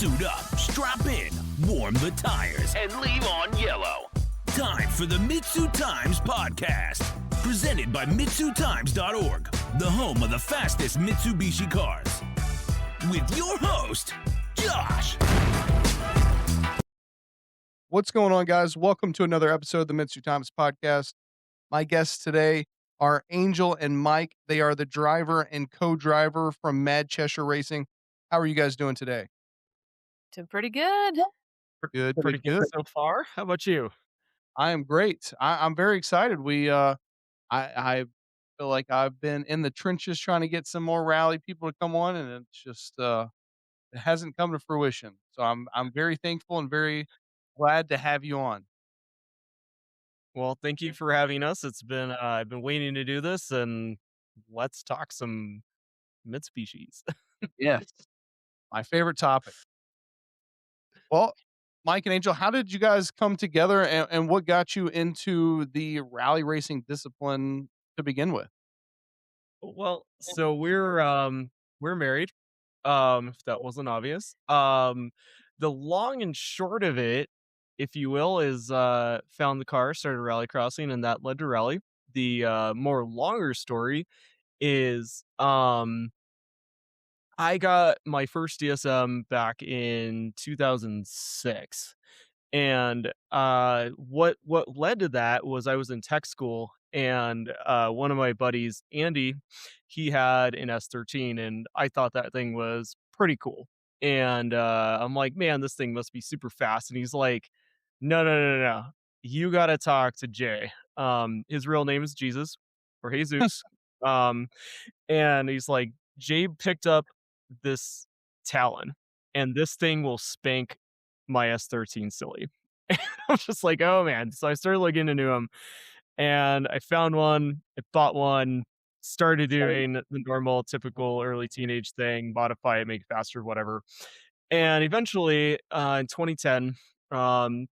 Suit up, strap in, warm the tires, and leave on yellow. Time for the MitsuTimes podcast, presented by MitsuTimes.org, the home of the fastest Mitsubishi cars. With your host, Josh. What's going on, guys? Welcome to another episode of the MitsuTimes podcast. My guests today are Angel and Mike. They are the driver and co-driver from Mad Cheshire Racing. How are you guys doing today? Doing pretty good. Good, Pretty good so far. How about you? I am great. I'm very excited. I feel like I've been in the trenches trying to get some more rally people to come on, and it's just it hasn't come to fruition. So I'm very thankful and very glad to have you on. Well, thank you for having us. It's been I've been waiting to do this, and let's talk some Mitsubishis. Yes, my favorite topic. Well, Mike and Angel, how did you guys come together, and what got you into the rally racing discipline to begin with? Well, so we're married. If that wasn't obvious. The long and short of it, if you will, is found the car, started rallycrossing, and that led to rally. The more longer story is I got my first DSM back in 2006. And what led to that was I was in tech school, and one of my buddies, Andy, he had an S13, and I thought that thing was pretty cool. And I'm like, man, this thing must be super fast. And he's like, no. You got to talk to Jay. His real name is Jesus or Jesus. And he's like, Jay picked up this Talon, and this thing will spank my S13 silly. I was just like, oh man. So I started looking into them, and I found one, I bought one, started doing the normal typical early teenage thing, modify it, make it faster, whatever. And eventually in 2010,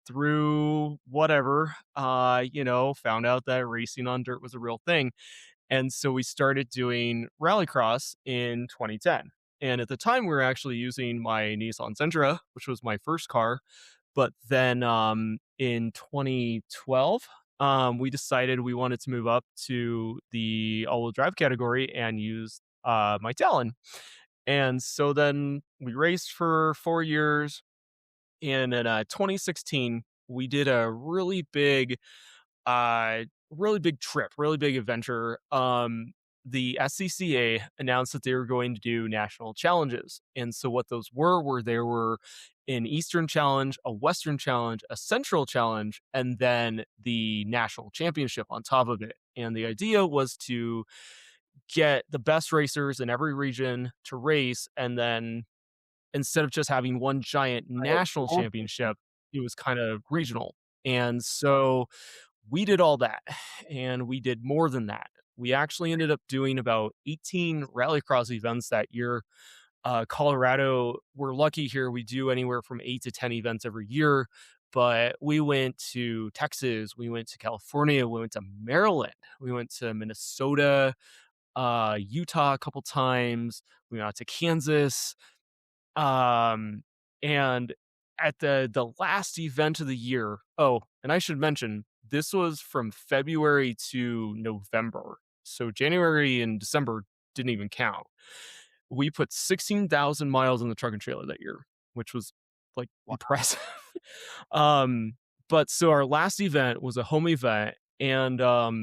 through whatever, found out that racing on dirt was a real thing. And so we started doing rallycross in 2010. And at the time, we were actually using my Nissan Sentra, which was my first car. But then in 2012, we decided we wanted to move up to the all-wheel drive category and use my Talon. And so then we raced for 4 years. And in 2016, we did a really big trip, really big adventure. The SCCA announced that they were going to do national challenges. And so what those were there were an Eastern Challenge, a Western Challenge, a Central Challenge, and then the national championship on top of it. And the idea was to get the best racers in every region to race, and then instead of just having one giant national championship, it was kind of regional. And so we did all that, and we did more than that. We actually ended up doing about 18 rallycross events that year. Colorado, we're lucky here. We do anywhere from 8 to 10 events every year, but we went to Texas, we went to California, we went to Maryland, we went to Minnesota, Utah a couple times, we went out to Kansas. And at the last event of the year, and I should mention, this was from February to November. So January and December didn't even count. We put 16,000 miles in the truck and trailer that year, which was like impressive. But so our last event was a home event, and I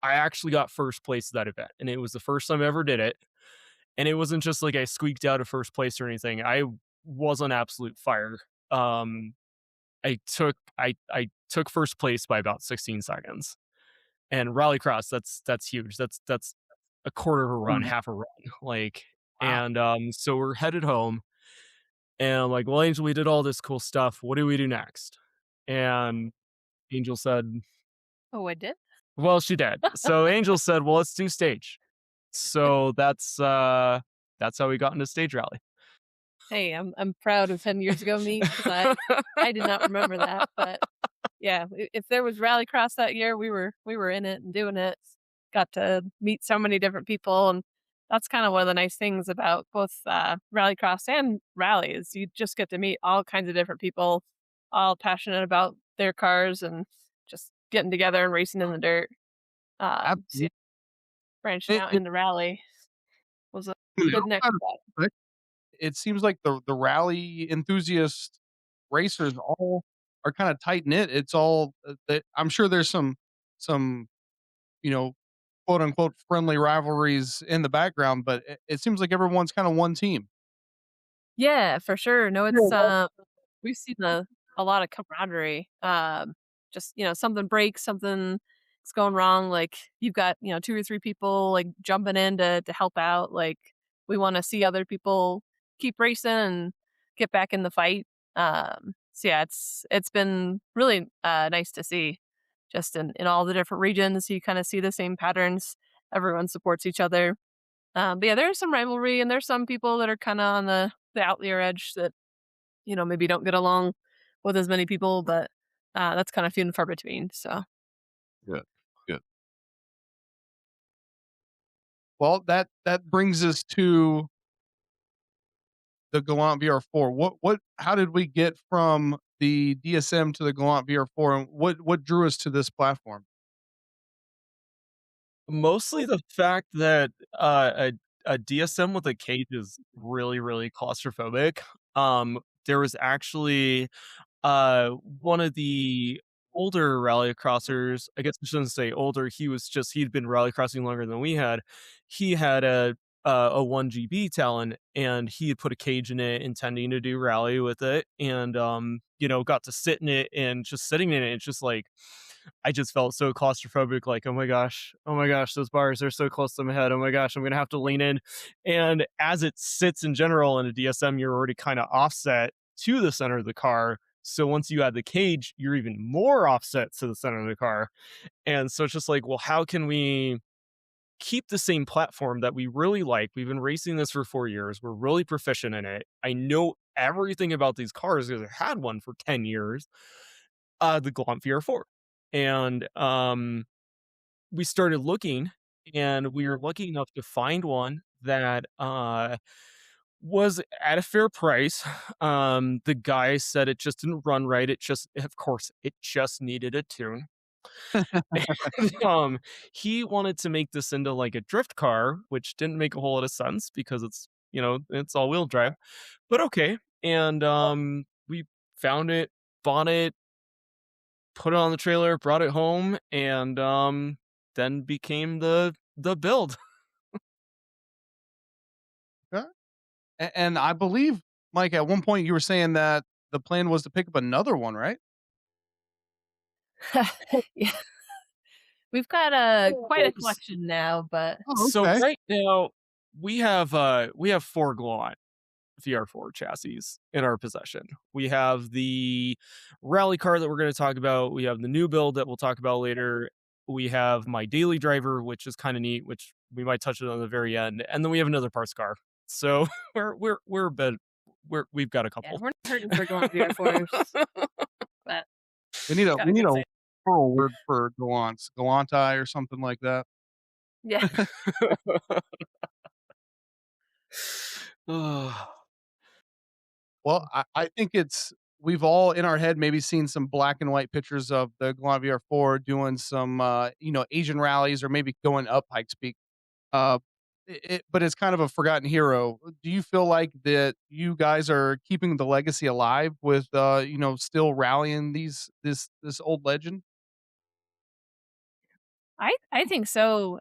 actually got first place at that event, and it was the first time I ever did it. And it wasn't just like I squeaked out of first place or anything. I was on absolute fire. I took first place by about 16 seconds. And rallycross, that's huge. That's a quarter of a run, half a run. Like, wow. And so we're headed home, and I'm like, well, Angel, we did all this cool stuff. What do we do next? And Angel said, Oh, I did? well, she did. So Angel said, well, let's do stage. So that's how we got into stage rally. Hey, I'm proud of 10 years ago me, because I did not remember that. But yeah, if there was rallycross that year, we were in it and doing it. Got to meet so many different people, and that's kind of one of the nice things about both rallycross and rallies. You just get to meet all kinds of different people, all passionate about their cars and just getting together and racing in the dirt. So yeah, Absolutely. branching It, out it, into rally was a good next outside of step. it it seems like the rally enthusiast racers all are kind of tight knit. It's all I'm sure there's some you know quote unquote friendly rivalries in the background, but it seems like everyone's kind of one team. Yeah, for sure. No, Yeah. it's we've seen a lot of camaraderie. Just something breaks, something's going wrong. Like you've got two or three people like jumping in to help out. Like we want to see other people keep racing and get back in the fight. So yeah, it's been really nice to see. Just in all the different regions, you kind of see the same patterns. Everyone supports each other. But yeah, there's some rivalry, and there's some people that are kind of on the outlier edge that maybe don't get along with as many people, but that's kind of few and far between. So Good. Good. Well, that brings us to the Galant VR4. How did we get from the DSM to the Galant VR4, and what drew us to this platform? Mostly the fact that, a DSM with a cage is really, really claustrophobic. There was actually, one of the older rallycrossers, I guess I shouldn't say older, he'd been rallycrossing longer than we had. He had a 1GB Talon, and he had put a cage in it intending to do rally with it, and, got to sit in it, and just sitting in it, it's just like I just felt so claustrophobic, like, oh my gosh, those bars are so close to my head. Oh my gosh, I'm gonna have to lean in. And as it sits in general in a DSM, you're already kind of offset to the center of the car. So once you add the cage, you're even more offset to the center of the car. And so it's just like, well, how can we keep the same platform that we really like? We've been racing this for 4 years. We're really proficient in it. I know everything about these cars because I had one for 10 years. The Galant VR4. And we started looking, and we were lucky enough to find one that was at a fair price. The guy said it just didn't run right. Of course, it just needed a tune. And, he wanted to make this into like a drift car, which didn't make a whole lot of sense because it's all wheel drive. But okay. And we found it, bought it, put it on the trailer, brought it home, and then became the build. Okay. And I believe, Mike, at one point you were saying that the plan was to pick up another one, right? yeah, we've got a quite a collection now, but Oh, So okay. right now we have 4 Glon VR4 chassis in our possession. We have the rally car that we're going to talk about. We have the new build that we'll talk about later. We have my daily driver, which is kind of neat, which we might touch on the very end, and then we have another parts car. So we're a bit we've got a yeah, couple. we're not hurting for going VR4s, but We need a got a good thing. plural word for gallants, gallanti or something like that. Yeah, Ugh. Well, I think we've all in our head maybe seen some black and white pictures of the Galant VR4 doing some Asian rallies or maybe going up Pikes Peak. Uh, but it's kind of a forgotten hero. Do you feel like that you guys are keeping the legacy alive with still rallying this old legend? I think so.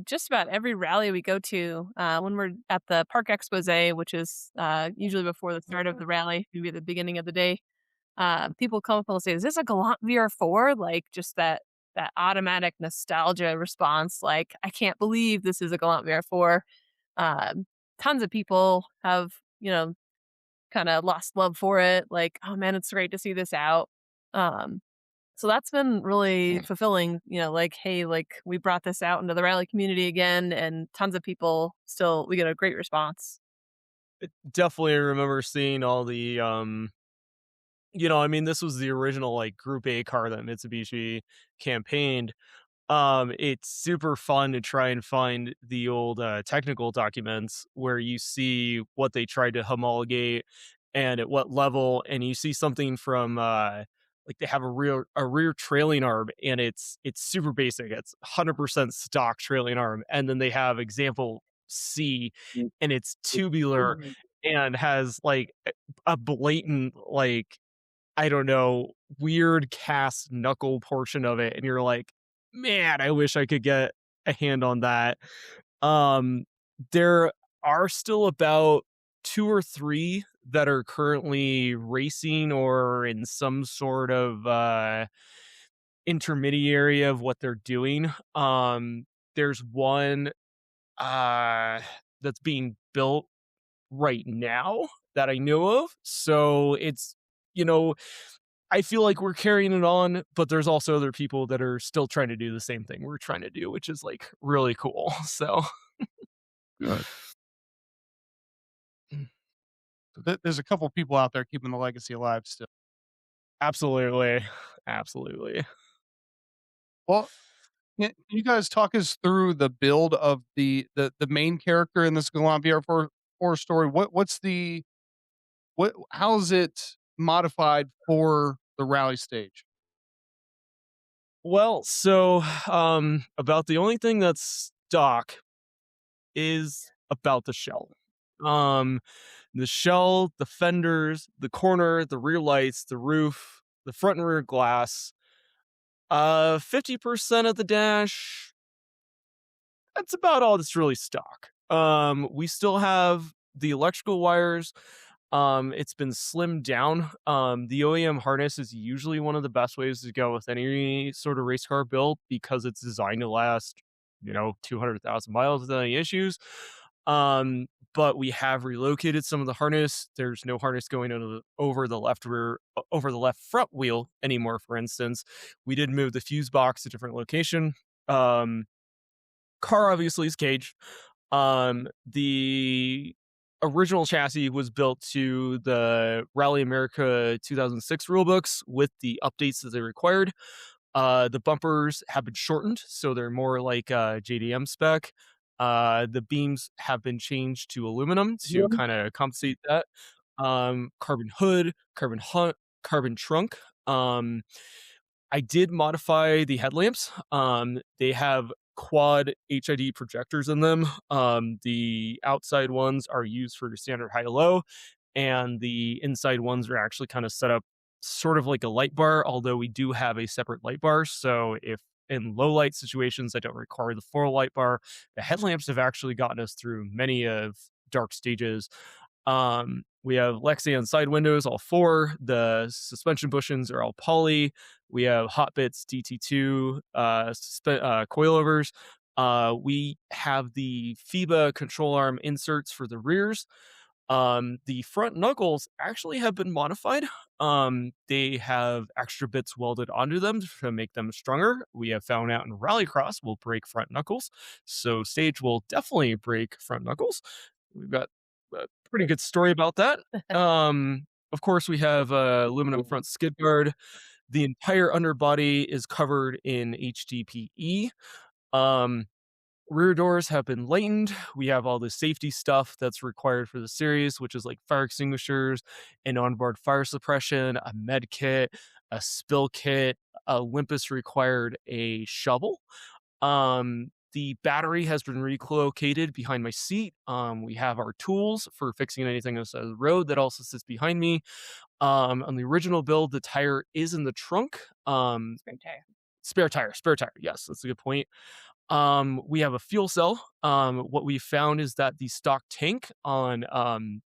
Just about every rally we go to, when we're at the Park Expose, which is usually before the start of the rally, maybe at the beginning of the day, people come up and say, "Is this a Galant VR4?" Like just that automatic nostalgia response. Like, I can't believe this is a Galant VR4. Um, Tons of people have kind of lost love for it. Like, oh man, it's great to see this out. Um, so that's been really fulfilling, like, hey, like we brought this out into the rally community again, and tons of people still, we get a great response. Definitely remember seeing all the I mean, this was the original like Group A car that Mitsubishi campaigned. It's super fun to try and find the old technical documents where you see what they tried to homologate and at what level, and you see something from like they have a rear trailing arm, and it's super basic. It's 100% stock trailing arm, and then they have example C, and it's tubular and has like a blatant like I don't know, weird cast knuckle portion of it, and you're like, "Man, I wish I could get a hand on that." Um, there are still about 2 or 3 that are currently racing or in some sort of, intermediary of what they're doing. There's one, uh, that's being built right now that I know of, so it's you know, I feel like we're carrying it on, but there's also other people that are still trying to do the same thing we're trying to do, which is like really cool. So Good. So there's a couple people out there keeping the legacy alive still. absolutely, absolutely. Well, can you guys talk us through the build of the main character in this Gallant VR4 story? What's the what? How is it modified for the rally stage? Well, so about the only thing that's stock is about the shell. Um, the shell, the fenders, the corner, the rear lights, the roof, the front and rear glass. 50% of the dash, that's about all that's really stock. We still have the electrical wires. It's been slimmed down. The OEM harness is usually one of the best ways to go with any sort of race car build because it's designed to last, 200,000 miles without any issues. But we have relocated some of the harness. There's no harness going over the left rear, over the left front wheel anymore. For instance, we did move the fuse box to a different location. Um, Car obviously is caged. The original chassis was built to the Rally America 2006 rulebooks with the updates that they required. The bumpers have been shortened, so they're more like JDM spec. The beams have been changed to aluminum to kind of compensate that. Carbon hood, carbon trunk. I did modify the headlamps. They have quad HID projectors in them. The outside ones are used for standard high-low, and the inside ones are actually kind of set up sort of like a light bar, although we do have a separate light bar. So if in low light situations I don't require the full light bar, the headlamps have actually gotten us through many of dark stages. We have Lexion side windows, all 4. The suspension bushings are all poly. We have Hot Bits DT2 coilovers. We have the FIBA control arm inserts for the rears. The front knuckles actually have been modified. They have extra bits welded onto them to make them stronger. We have found out in Rallycross will break front knuckles, so stage will definitely break front knuckles. We've got a pretty good story about that. Of course, we have aluminum front skid guard. The entire underbody is covered in HDPE. Rear doors have been lightened. We have all the safety stuff that's required for the series, which is like fire extinguishers, an onboard fire suppression, a med kit, a spill kit. Olympus required a shovel. The battery has been relocated behind my seat. We have our tools for fixing anything on the side of the road that also sits behind me. On the original build, the tire is in the trunk. Spare tire. Yes, that's a good point. We have a fuel cell. What we found is that the stock tank on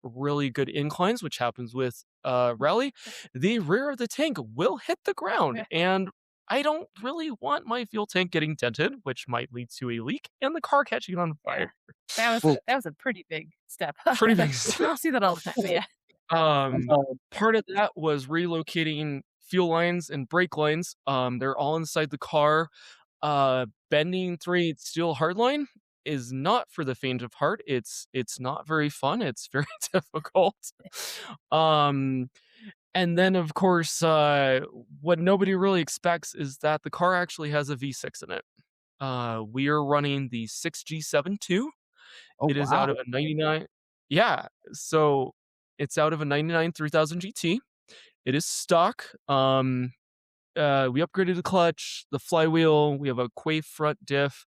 really good inclines, which happens with rally, the rear of the tank will hit the ground, and I don't really want my fuel tank getting dented, which might lead to a leak and the car catching on fire. That was a pretty big step. Pretty big I step. don't see that all the time. But yeah. Part of that was relocating fuel lines and brake lines. They're all inside the car. Bending 3/8 steel hardline is not for the faint of heart. It's not very fun. It's very difficult. And then of course, what nobody really expects is that the car actually has a V6 in it. We are running the 6G72. Oh, It is out wow. of a 99. Yeah, so it's out of a 99 3000 GT. It is stock. We upgraded the clutch, the flywheel. We have a Quay front diff,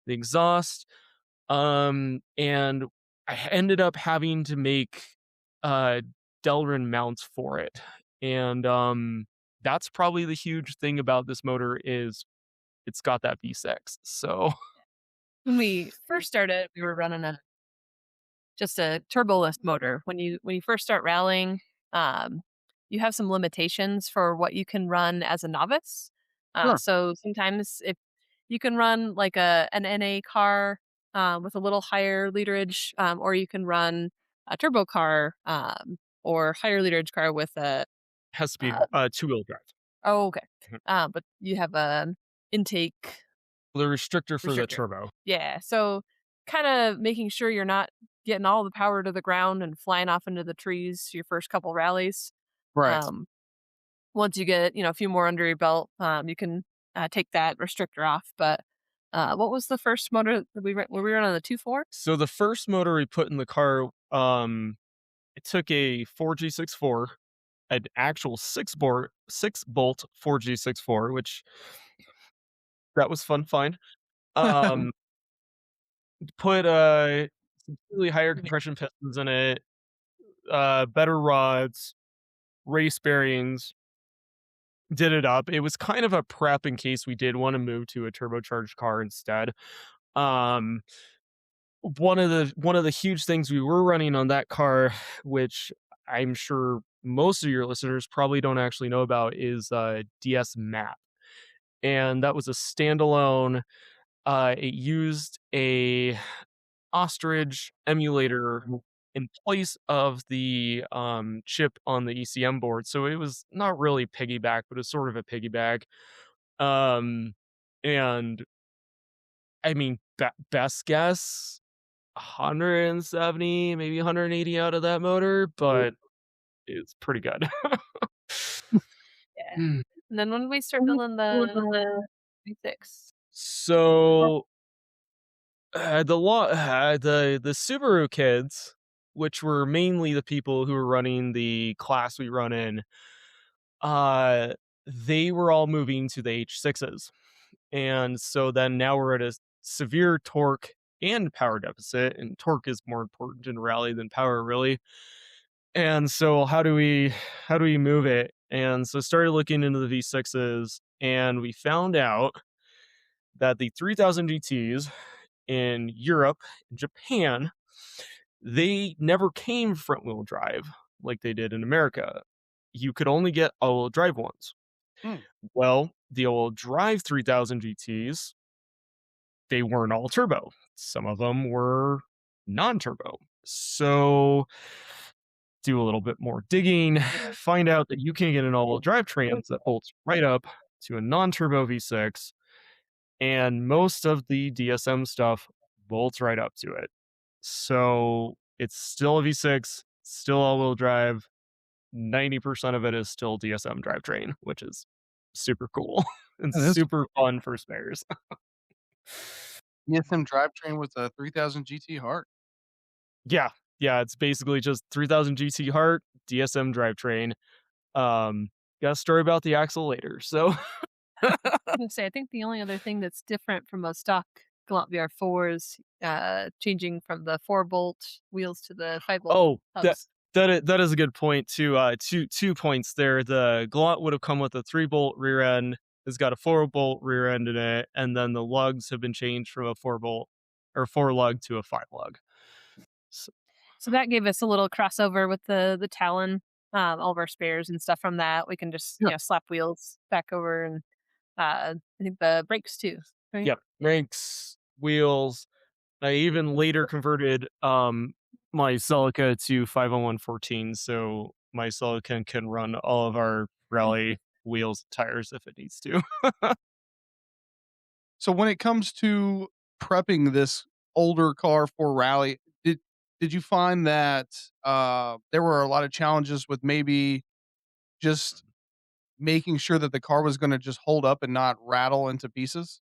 the exhaust. And I ended up having to make uh Delrin mounts for it. And that's probably the huge thing about this motor is it's got that V6. So When we first started, we were running just a turboless motor. When you first start rallying, um, you have some limitations for what you can run as a novice. Sure. So sometimes if you can run like an NA car with a little higher literage, or you can run a turbo car or higher literage car with a has to be uh, two-wheel drive. oh okay, Mhm. but you have a intake The restrictor for the restrictor. turbo. Yeah, so kind of making sure you're not getting all the power to the ground and flying off into the trees your first couple rallies. Right. Um, Once you get a few more under your belt, you can take that restrictor off. But what was the first motor that were we running on the 2.4? So the first motor we put in the car, it took a 4G64, an actual six bolt 4G64, which that was fun find. Um, put some really higher compression pistons in it, better rods, race bearings, did it up. It was kind of a prep in case we did want to move to a turbocharged car instead. Um, one of the huge things we were running on that car, which I'm sure most of your listeners probably don't actually know about, is DS Map, and that was a standalone. It used a ostrich emulator in place of the chip on the ECM board, so it was not really piggyback, but it's sort of a piggyback. Um, and I mean, best guess 170, maybe 180 out of that motor, but it's pretty good. Yeah. Mm. And then when we start building the V6, So the Subaru kids, which were mainly the people who were running the class we run in, uh, they were all moving to the H6s, and so then now we're at a severe torque and power deficit, and torque is more important in rally than power, really. And so how do we move it? And so started looking into the V6s, and we found out that the 3000 GTs in Europe and Japan, they never came front wheel drive like they did in America. You could only get all wheel drive ones. Hmm. Well, the all drive 3000 GTs, they weren't all turbo. Some of them were non-turbo. So do a little bit more digging, find out that you can get an all-wheel drive trans that bolts right up to a non-turbo V6, and most of the DSM stuff bolts right up to it. So it's still a V6, still all-wheel drive. 90% of it is still DSM drivetrain, which is super cool and That is super fun for spares. ESM drivetrain with a 3000 GT heart. Yeah, yeah, it's basically just 3000 GT heart, DSM drivetrain. Got a story about the axle later. So I was gonna say I think the only other thing that's different from a stock Galant VR4 is changing from the 4-bolt wheels to the 5-bolt oh, hubs. that is a good point too. Two points there. The Galant would have come with a 3-bolt rear end. It's got a 4-bolt rear end in it, and then the lugs have been changed from a 4-bolt or 4-lug to a 5-lug. So that gave us a little crossover with the Talon. All of our spares and stuff from that, we can just slap wheels back over, and I think the brakes too. Right? Yep, brakes, wheels. I even later converted my Celica to 50114, so my Celica can run all of our rally wheels and tires if it needs to. So when it comes to prepping this older car for rally, did you find that there were a lot of challenges with maybe just making sure that the car was going to just hold up and not rattle into pieces?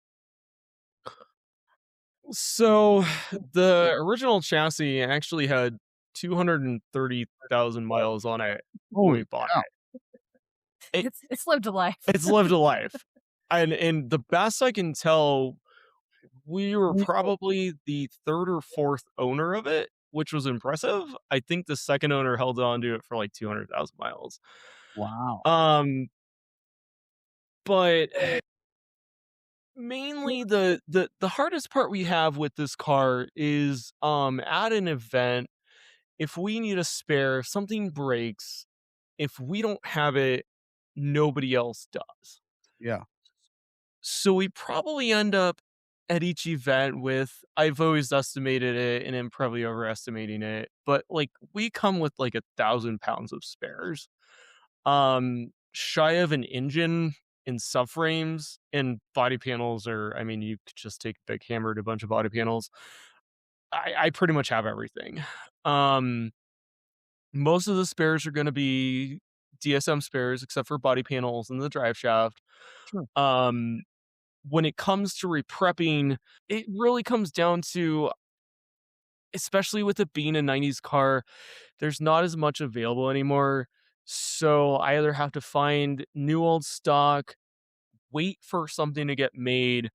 So the original chassis actually had 230,000 miles on it when we Holy bought cow. it. It's lived a life. It's lived a life. And the best I can tell, we were probably the third or fourth owner of it, which was impressive. I think the second owner held on to it for like 200,000 miles. Wow. But mainly the hardest part we have with this car is at an event, if we need a spare, if something breaks, if we don't have it, nobody else does. Yeah. So we probably end up at each event with, I've always estimated it and I'm probably overestimating it, but like we come with like 1,000 pounds of spares. Shy of an engine and subframes and body panels, or I mean, you could just take a big hammer to a bunch of body panels. I pretty much have everything. Most of the spares are going to be DSM spares, except for body panels and the drive shaft. Sure. When it comes to reprepping, it really comes down to, especially with it being a 90s car, there's not as much available anymore. So I either have to find new old stock, wait for something to get made,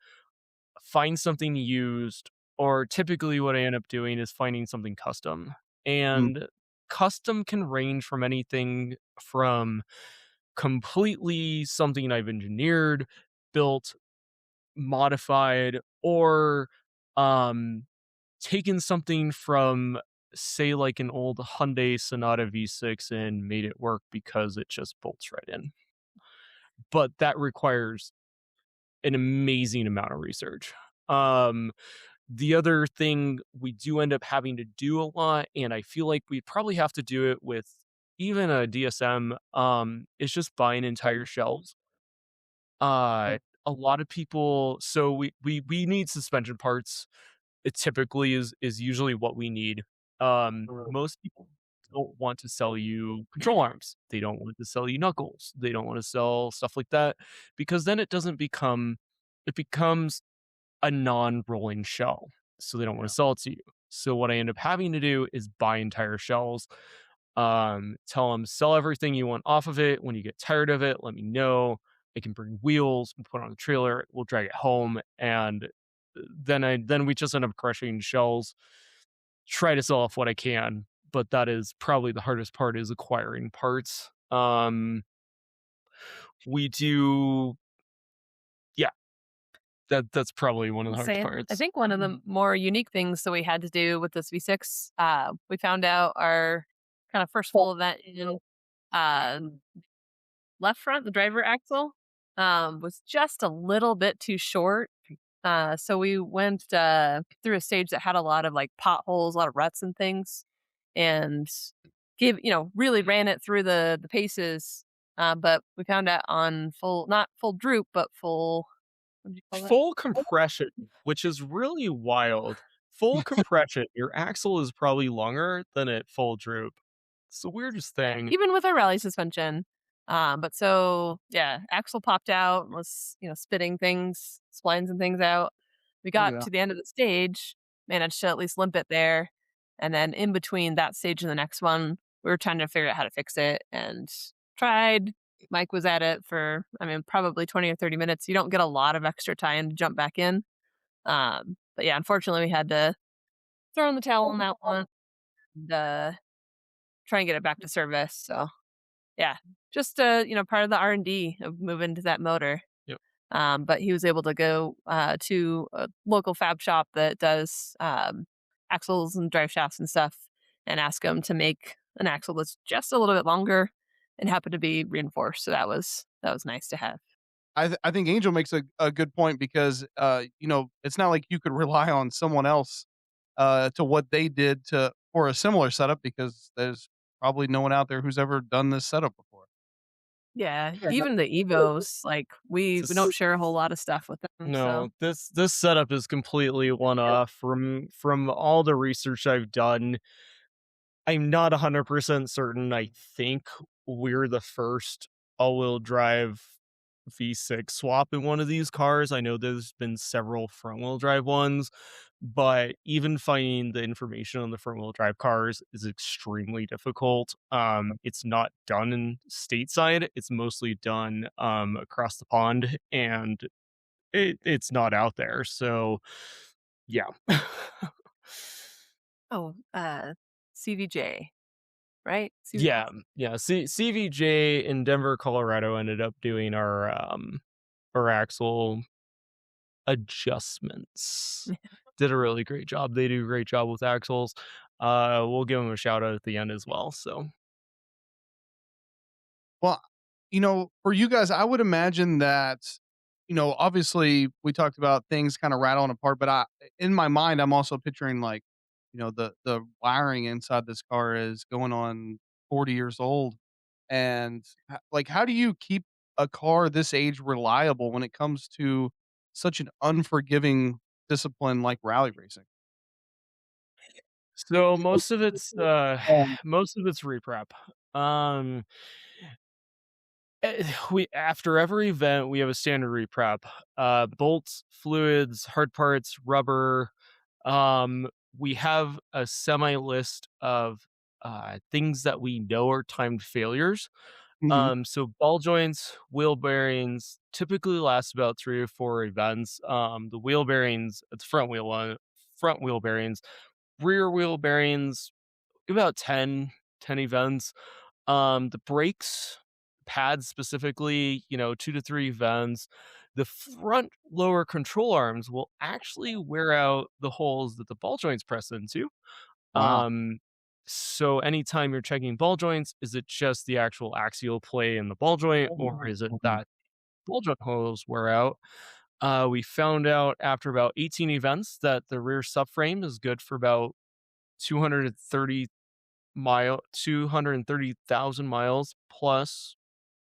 find something used, or typically what I end up doing is finding something custom. And custom can range from anything from completely something I've engineered, built, modified, or um taken something from, say, like an old Hyundai Sonata V6 and made it work because it just bolts right in. But that requires an amazing amount of research. The other thing we do end up having to do a lot, and I feel like we probably have to do it with even a DSM, is just buying entire shelves. A lot of people, so we need suspension parts. It typically is usually what we need. Most people don't want to sell you control arms. They don't want to sell you knuckles. They don't want to sell stuff like that, because then it becomes a non-rolling shell. So they don't want to sell it to you. So what I end up having to do is buy entire shells. Tell them, sell everything you want off of it. When you get tired of it, let me know. I can bring wheels and put it on the trailer. We'll drag it home, and then we just end up crushing shells. Try to sell off what I can, but that is probably the hardest part, is acquiring parts. We do, yeah, that's probably one of the hardest parts. I think one of the more unique things that we had to do with this V6, we found out our kind of first full event in left front, the driver axle, was just a little bit too short. So we went through a stage that had a lot of like potholes, a lot of ruts and things, and really ran it through the paces. But we found out on not full droop, but full, what did you call that? Full compression, which is really wild. Full compression, your axle is probably longer than at full droop. It's the weirdest thing. Even with our rally suspension. But so yeah, axle popped out, was spitting things, splines and things out. We got to the end of the stage, managed to at least limp it there, and then in between that stage and the next one, we were trying to figure out how to fix it and tried. Mike was at it for, probably 20 or 30 minutes. You don't get a lot of extra time to jump back in. But yeah, unfortunately, we had to throw in the towel on that one and try and get it back to service. So yeah, just part of the R&D of moving to that motor. Yep. But he was able to go to a local fab shop that does axles and drive shafts and stuff, and ask them to make an axle that's just a little bit longer and happened to be reinforced. So that was nice to have. I think Angel makes a good point, because it's not like you could rely on someone else to what they did for a similar setup, because there's probably no one out there who's ever done this setup before. Yeah, even the Evos, like we don't share a whole lot of stuff with them. No, so. this setup is completely one off. From all the research I've done, I'm not 100% certain. I think we're the first all-wheel drive V6 swap in one of these cars. I know there's been several front-wheel drive ones, but even finding the information on the front wheel drive cars is extremely difficult. It's not done in stateside. It's mostly done across the pond, and it's not out there. So yeah. Oh, CVJ, right? Yeah, yeah. CVJ in Denver, Colorado ended up doing our axle adjustments. Did a really great job. They do a great job with axles. We'll give them a shout out at the end as well. So Well, for you guys, I would imagine that, obviously we talked about things kind of rattling apart, but in my mind, I'm also picturing like, the wiring inside this car is going on 40 years old. And like, how do you keep a car this age reliable when it comes to such an unforgiving discipline like rally racing? so most of it's reprep. Um we after every event we have a standard reprep. Bolts, fluids, hard parts, rubber. We have a semi list of things that we know are timed failures. Mhm. So ball joints, wheel bearings typically last about 3 or 4 events. The wheel bearings, it's front wheel bearings, rear wheel bearings, about 10 events. The brakes, pads specifically, 2 to 3 events. The front lower control arms will actually wear out the holes that the ball joints press into. Wow. Um, so anytime you're checking ball joints, is it just the actual axial play in the ball joint, or is it that ball joint holes wear out? We found out after about 18 events that the rear subframe is good for about 230,000 miles plus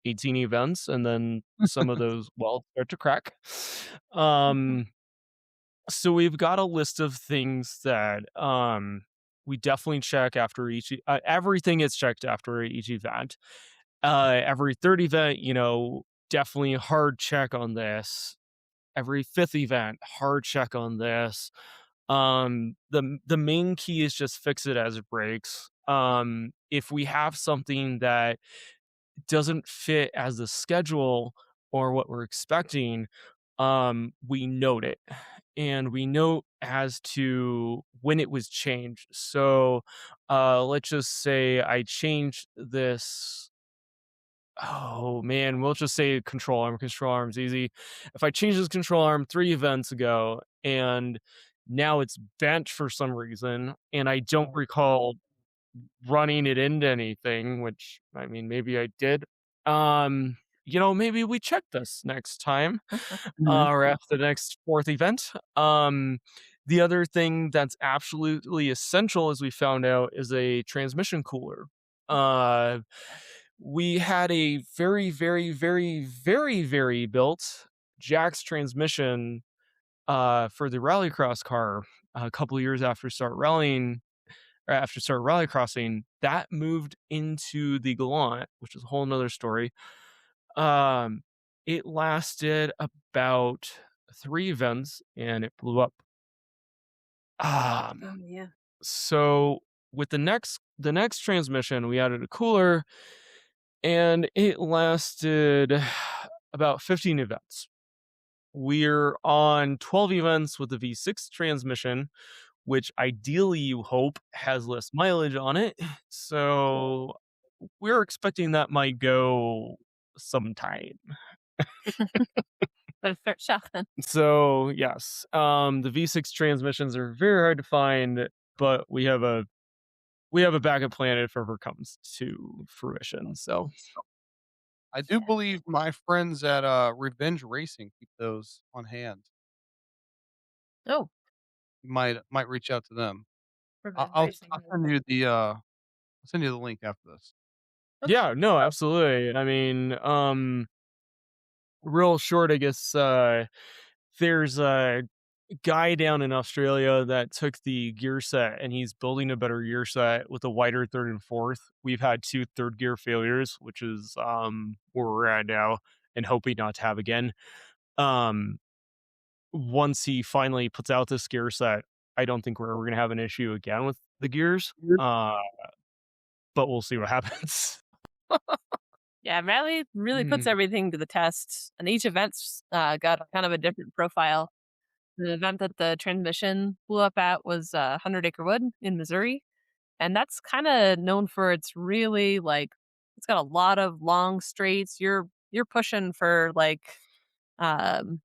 18 events, and then some of those welds start to crack. Um, so we've got a list of things that we definitely check after each everything is checked after each event. Every third event, definitely hard check on this. Every fifth event, hard check on this. The main key is just fix it as it breaks. If we have something that doesn't fit as the schedule or what we're expecting, we note it, and we note as to when it was changed. So let's just say I changed this. Oh man, we'll just say control arm. Control arm's easy. If I change this control arm 3 events ago and now it's bent for some reason, and I don't recall running it into anything, which I mean, maybe I did. Maybe we check this next time, Mhm. or after the next fourth event. The other thing that's absolutely essential, as we found out, is a transmission cooler. Uh, we had a very, very, very, very, very built Jax transmission for the rallycross car a couple of years after start rallycrossing, that moved into the Gallant, which is a whole nother story. Um, it lasted about 3 events and it blew up. Um, Yeah. so with the next transmission, we added a cooler and it lasted about 15 events. We're on 12 events with the V6 transmission, which ideally you hope has less mileage on it. So we're expecting that might go sometime. Better start shopping. So yes, the V6 transmissions are very hard to find, but we have a backup plan if ever comes to fruition. So I do believe my friends at Revenge Racing keep those on hand. Oh, You might reach out to them. revenge racing. I'll send you the link after this. Okay. yeah, no, absolutely. I mean, real short, I guess. There's a guy down in Australia that took the gear set and he's building a better gear set with a wider third and fourth. We've had 2 third gear failures, which is where we're at now, and hoping not to have again. Um, Once he finally puts out this gear set, I don't think we're ever gonna have an issue again with the gears. But we'll see what happens. Yeah, rally really puts Mm. everything to the test, and each event's got kind of a different profile. The event that the transmission blew up at was 100 Acre Wood in Missouri, and that's kind of known for its really like it's got a lot of long straights. You're pushing for like um,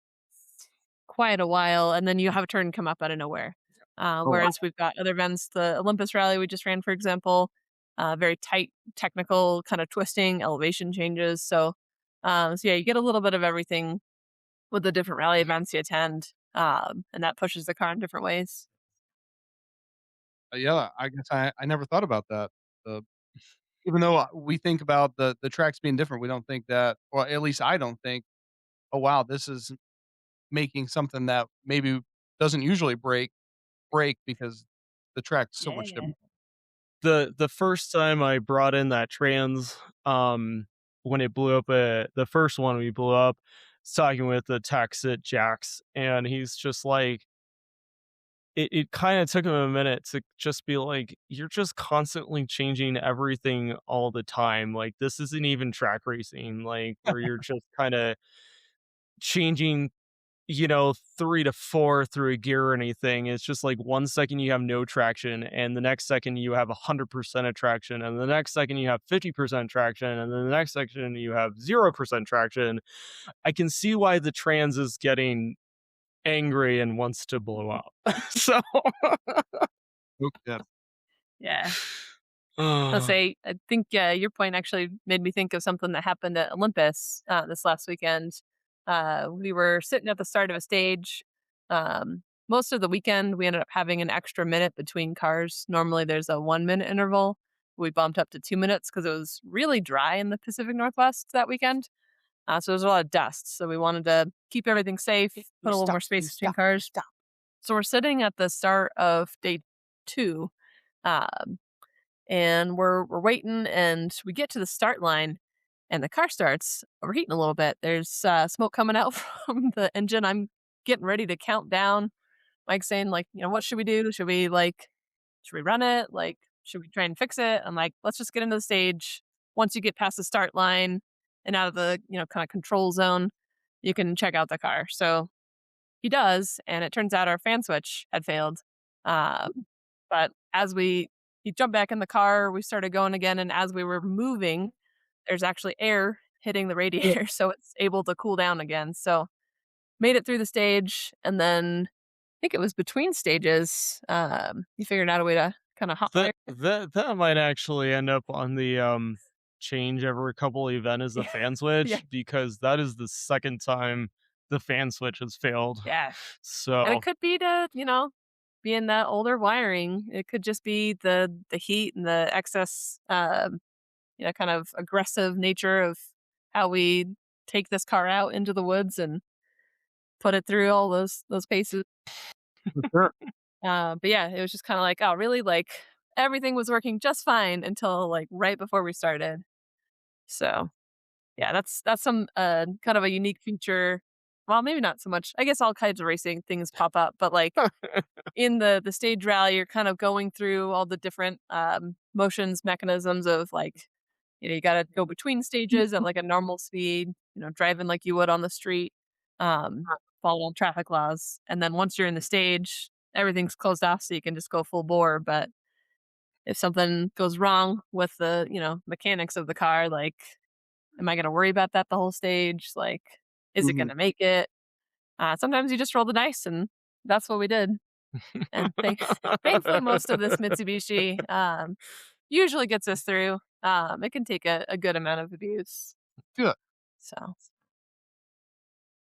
quite a while, and then you have a turn come up out of nowhere. Oh, wow. Whereas we've got other events, the Olympus Rally we just ran, for example, very tight, technical, kind of twisting, elevation changes. So yeah, you get a little bit of everything with the different rally events you attend, and that pushes the car in different ways. Yeah, I guess I never thought about that. Uh, even though we think about the tracks being different, we don't think that, or at least I don't think, oh wow, this is making something that maybe doesn't usually break because the track's so much Yeah. different. The first time I brought in that trans, when it blew up, the first one we blew up, I was talking with the techs at Jack's, and he's just like, it kind of took him a minute to just be like, you're just constantly changing everything all the time. Like, this isn't even track racing, like, where you're just kind of changing, 3 to 4 through a gear or anything. It's just like 1 second you have no traction, and the next second you have 100% of traction, and the next second you have 50% traction, and then the next second you have 0% traction. I can see why the trans is getting angry and wants to blow up. So Yeah. Yeah. I'll say, I think your point actually made me think of something that happened at Olympus this last weekend. We were sitting at the start of a stage. Most of the weekend, we ended up having an extra minute between cars. Normally, there's a 1 minute interval. We bumped up to 2 minutes because it was really dry in the Pacific Northwest that weekend. So there was a lot of dust. So we wanted to keep everything safe, put a little more space between cars. So we're sitting at the start of day 2. Um, and we're waiting, and we get to the start line, and the car starts overheating a little bit. There's smoke coming out from the engine. I'm getting ready to count down. Mike's saying, like, what should we do? Should we run it? Like, should we try and fix it? I'm like, let's just get into the stage. Once you get past the start line and out of the kind of control zone, you can check out the car. So he does, and it turns out our fan switch had failed. But he jumped back in the car, we started going again, and as we were moving, there's actually air hitting the radiator, so it's able to cool down again. So made it through the stage, and then I think it was between stages. You figured out a way to kind of hot wire. that might actually end up on the change every couple event as the fan switch, Yeah. because that is the second time the fan switch has failed. Yeah, and So it could be to being that older wiring. It could just be the heat and the excess kind of aggressive nature of how we take this car out into the woods and put it through all those paces. For sure. But yeah, it was just kind of like, oh, really? Like everything was working just fine until like right before we started. So yeah, that's some kind of a unique feature. Well, maybe not so much. I guess all kinds of racing things pop up, but like in the stage rally, you're kind of going through all the different motions mechanisms of like, you got to go between stages at like a normal speed, driving like you would on the street, um, following traffic laws. And then once you're in the stage, everything's closed off, so you can just go full bore. But if something goes wrong with the, mechanics of the car, like, am I going to worry about that the whole stage? Like, is it Mhm. going to make it? Sometimes you just roll the dice, and that's what we did. And thankfully, most of this Mitsubishi usually gets us through. It can take a good amount of abuse. Good. So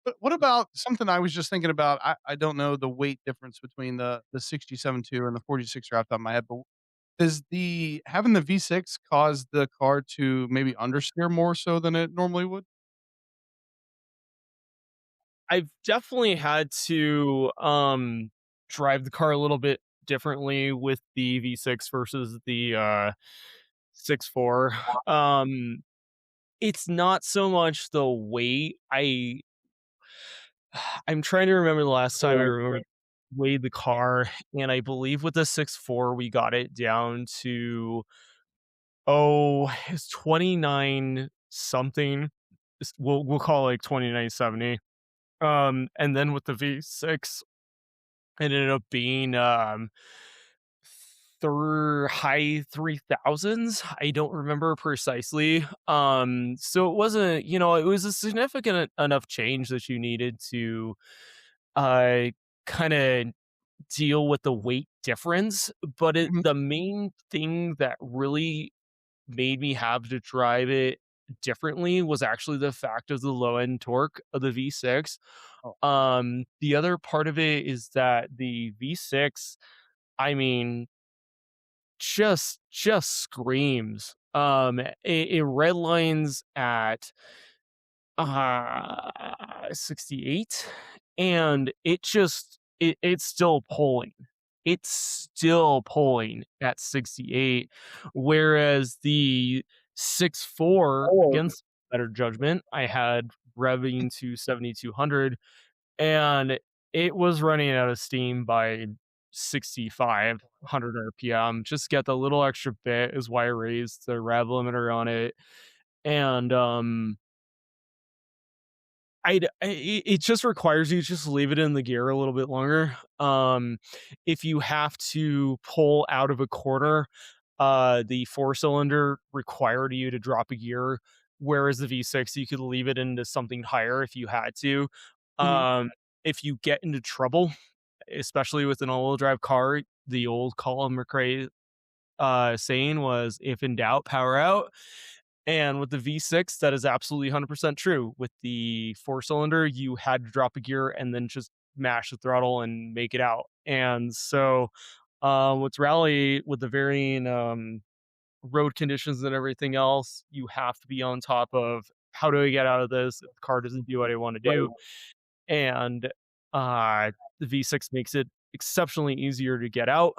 But what about something I was just thinking about? I don't know the weight difference between the 67.2 and the 46 off the top of my head, but does the having the V6 cause the car to maybe understeer more so than it normally would? I've definitely had to drive the car a little bit differently with the V6 versus the 6.4. It's not so much the weight. I'm trying to remember the last time I remember weighed the car, and I believe with the 6.4 we got it down to it's 29 something. We'll call it like 2970. And then with the V6, it ended up being high 3000s. I don't remember precisely. So it wasn't, it was a significant enough change that you needed to uh kind of deal with the weight difference. But Mhm. the main thing that really made me have to drive it differently was actually the fact of the low end torque of the V6. Oh, The other part of it is that the V6, I mean, just screams. It redlines at 68, and it's still pulling. It's still pulling at 68, whereas the 6.4, against better judgment, I had revving to 7,200, and it was running out of steam by 6,500 RPM. Just get the little extra bit is why I raised the rev limiter on it. And it just requires you to just leave it in the gear a little bit longer. If you have to pull out of a corner, the 4-cylinder required you to drop a gear, whereas the V6 you could leave it into something higher if you had to. mhm. If you get into trouble, especially with an all-wheel drive car, the old Colin McRae saying was, "If in doubt, power out." And with the V6, that is absolutely 100% true. With the 4-cylinder, you had to drop a gear and then just mash the throttle and make it out. And so, with rally, with the varying road conditions and everything else, you have to be on top of, how do I get out of this if the car doesn't do what I want to do? And the V6 makes it exceptionally easier to get out.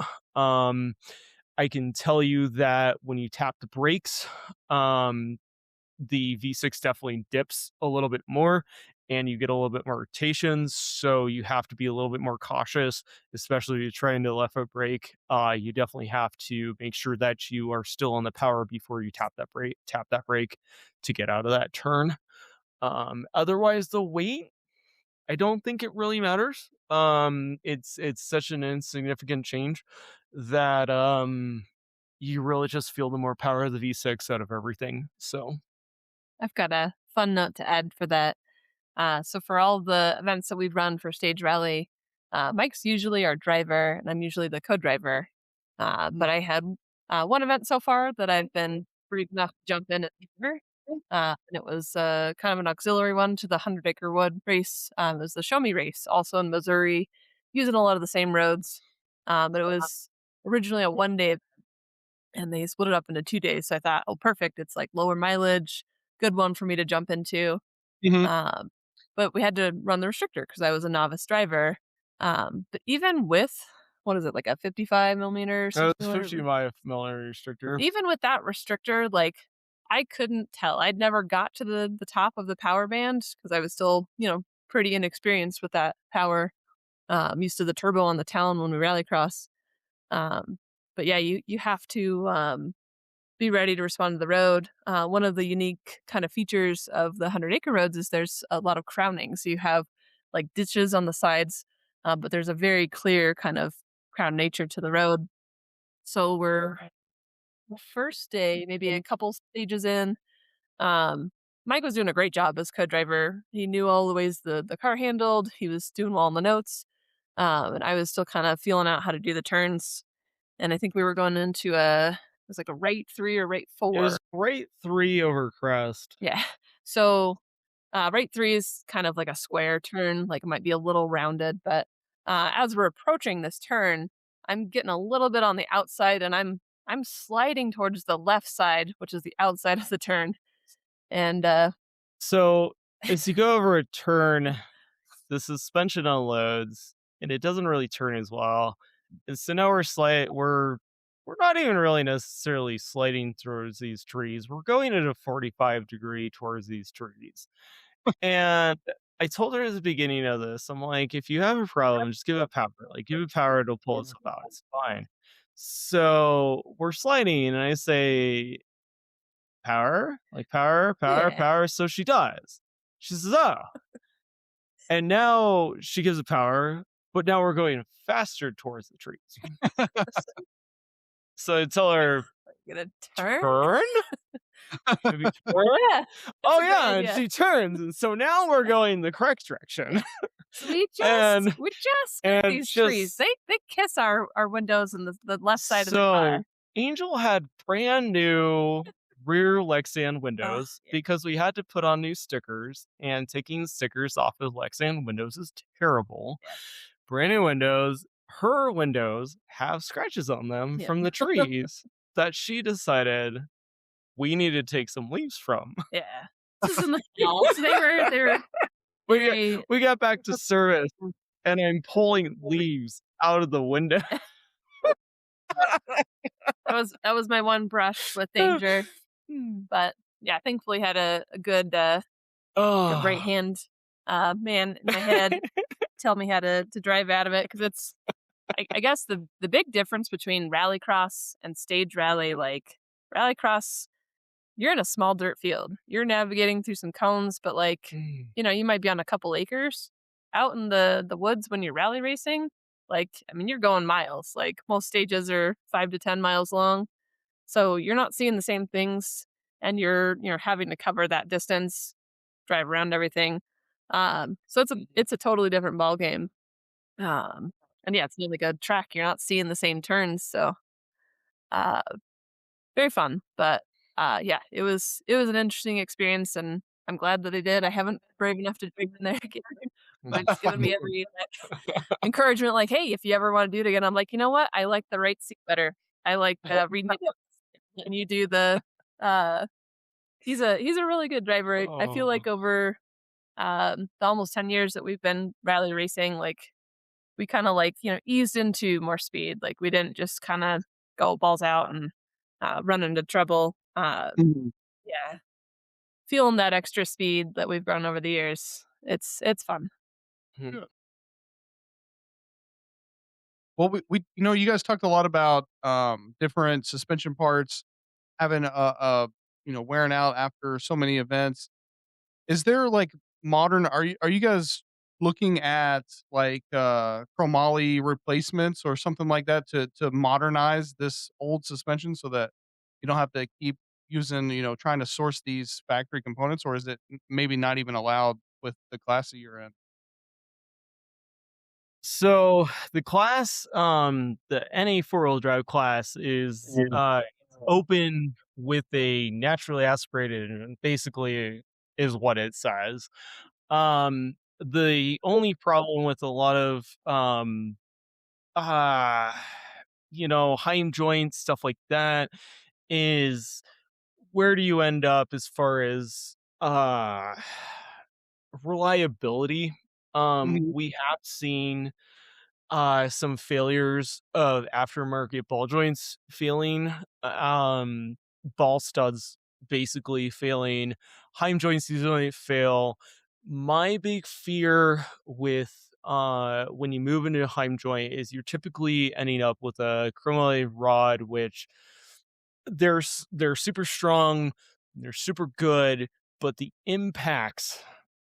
I can tell you that when you tap the brakes, the V6 definitely dips a little bit more and you get a little bit more rotations. So you have to be a little bit more cautious, especially if you're trying to left foot brake. You definitely have to make sure that you are still on the power before you tap that brake to get out of that turn. Otherwise, the weight, I don't think it really matters. It's such an insignificant change that you really just feel the more power of the V6 out of everything. So I've got a fun note to add for that. So for all the events that we've run for Stage Rally, Mike's usually our driver, and I'm usually the co-driver. But I had one event so far that I've been brave enough to jump in at the driver. And it was kind of an auxiliary one to the 100 Acre Wood race. It was the Show Me race, also in Missouri, using a lot of the same roads. But it was originally a 1 day, and they split it up into 2 days. So I thought, oh, perfect. It's like lower mileage, good one for me to jump into. Mhm. Um, but we had to run the restrictor because I was a novice driver. But even with, what is it, like a 55 millimeter, it's 60 50 millimeter, millimeter restrictor. even with that restrictor, like I couldn't tell. I'd never got to the top of the power band because I was still, pretty inexperienced with that power. Used to the turbo on the town when we rallycross. But yeah, you have to be ready to respond to the road. One of the unique kind of features of the 100 Acre roads is there's a lot of crowning. So you have like ditches on the sides, but there's a very clear kind of crown nature to the road. So we're the first day, maybe a couple stages in. Um, Mike was doing a great job as co-driver. He knew all the ways the car handled. He was doing well on the notes. And I was still kind of feeling out how to do the turns. And I think we were going into it was like a right 3 or right It 4. was right 3 over crest. Yeah. So, right 3 is kind of like a square turn, like it might be a little rounded, but as we're approaching this turn, I'm getting a little bit on the outside, and I'm sliding towards the left side, which is the outside of the turn. And So as you go over a turn, the suspension unloads and it doesn't really turn as well. And so now we're not even really necessarily sliding towards these trees. We're going at a 45 degree towards these trees. And I told her at the beginning of this, I'm like, if you have a problem, just give it power. Like, give it power, it'll pull itself out. It's fine. So we're sliding, and I say, power, like power, power, Yeah. power. So she does. She says, oh. And now she gives it power, but now we're going faster towards the trees. So I tell her, Gonna turn? turn? Maybe turn? Yeah. Oh a great yeah, and idea. she turns, and so now we're going the correct direction. So we And- just and these trees. just- They kiss our windows and the left side of the So car. Angel had brand new rear Lexan windows yeah. because we had to put on new stickers, and taking stickers off of Lexan windows is terrible. Yeah. Brand new windows. Her windows have scratches on them Yeah. from the trees that she decided we needed to take some leaves from. Yeah. This is in the fall. They were very, We got back to service, and I'm pulling leaves out of the window. that was my one brush with danger. But yeah, thankfully had a good right hand man in my head tell me how to drive out of it, because it's I guess the big difference between rallycross and stage rally, like rallycross, you're in a small dirt field, you're navigating through some cones, but like you might be on a couple acres. Out in the woods when you're rally racing, like I mean you're going miles. Like most stages are 5 to 10 miles long, so you're not seeing the same things, and you're having to cover that distance, drive around everything. So it's a totally different ball game. And yeah, it's really good track. You're not seeing the same turns, so very fun. But yeah, it was an interesting experience, and I'm glad that I did. I haven't been brave enough to drive in there again. But it's given me every encouragement, like, hey, if you ever want to do it again, I'm like, you know what? I like the right seat better. I like reading my notes. And you do the he's a really good driver. I feel like over the almost 10 years that we've been rally racing, like we kind of like eased into more speed. Like we didn't just kind of go balls out and run into trouble. Yeah, feeling that extra speed that we've grown over the years, it's fun. Good. Well, we you guys talked a lot about different suspension parts having wearing out after so many events. Is there like modern? Are you guys looking at like chromoly replacements or something like that to modernize this old suspension so that you don't have to keep using trying to source these factory components, or is it maybe not even allowed with the class that you're in? So the class, the NA 4-wheel drive class is open with a naturally aspirated, and basically is what it says. The only problem with a lot of Heim joints, stuff like that, is where do you end up as far as reliability? We have seen some failures of aftermarket ball joints failing, ball studs basically failing, Heim joints usually fail. My big fear with when you move into a Heim joint is you're typically ending up with a chromoly rod, which they're super strong, they're super good, but the impacts,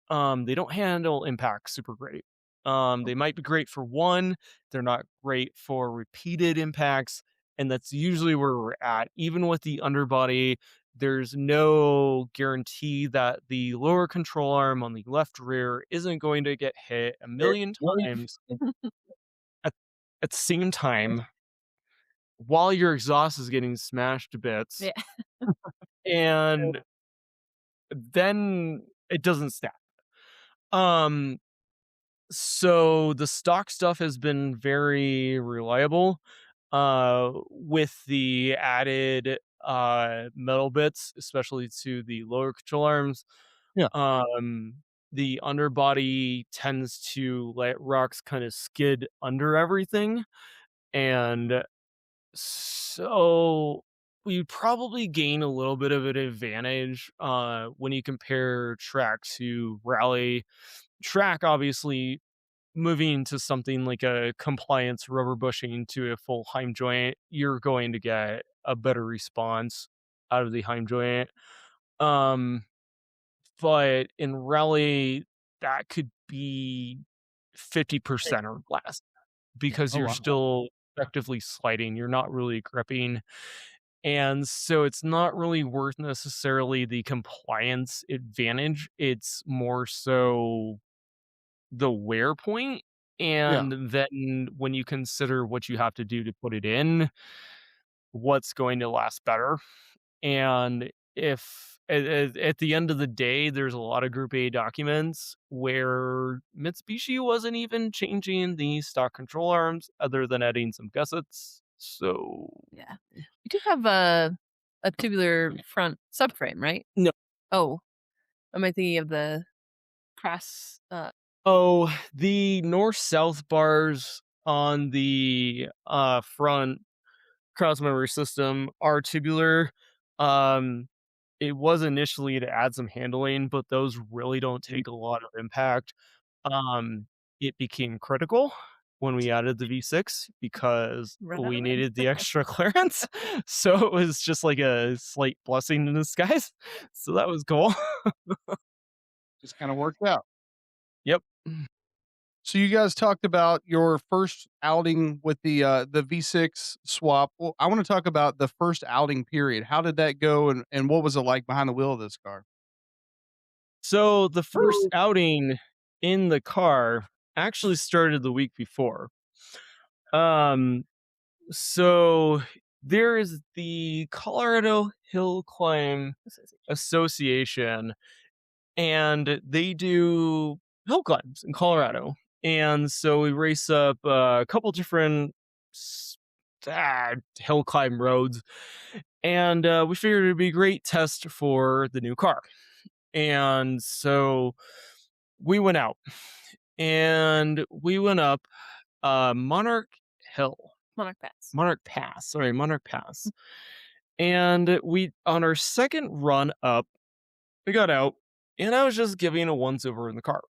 they don't handle impacts super great. They might be great for one, they're not great for repeated impacts, and that's usually where we're at. Even with the underbody, there's no guarantee that the lower control arm on the left rear isn't going to get hit a million times at the same time while your exhaust is getting smashed to bits. Yeah. And then it doesn't snap. So the stock stuff has been very reliable. With the added metal bits, especially to the lower control arms. Yeah. The underbody tends to let rocks kind of skid under everything. And so you'd probably gain a little bit of an advantage when you compare track to rally. Track, obviously, moving to something like a compliance rubber bushing to a full Heim joint, you're going to get a better response out of the Heim joint. But in rally, that could be 50% or less because Oh, you're wow. still effectively sliding. You're not really gripping. And so it's not really worth necessarily the compliance advantage. It's more so the wear point. Yeah. And then when you consider what you have to do to put it in, what's going to last better. And if at the end of the day, there's a lot of Group A documents where Mitsubishi wasn't even changing the stock control arms other than adding some gussets. So Yeah. You do have a tubular front subframe, right? No. Oh, am I thinking of the cross? Oh, the north-south bars on the front cross-member system are tubular. It was initially to add some handling, but those really don't take a lot of impact. It became critical when we added the V6 because Run out we of room. needed the extra clearance. So it was just like a slight blessing in disguise. So that was cool. Just kind of worked out. Yep. So you guys talked about your first outing with the V6 swap. Well, I want to talk about the first outing period. How did that go, and what was it like behind the wheel of this car? So the first outing in the car actually started the week before. So there is the Colorado Hill Climb Association, and they do hill climbs in Colorado. And so we race up a couple different hill climb roads, and we figured it'd be a great test for the new car. And so we went out, and we went up Monarch Hill. Monarch Pass. Monarch Pass. And we, on our second run up, we got out, and I was just giving a once over in the car.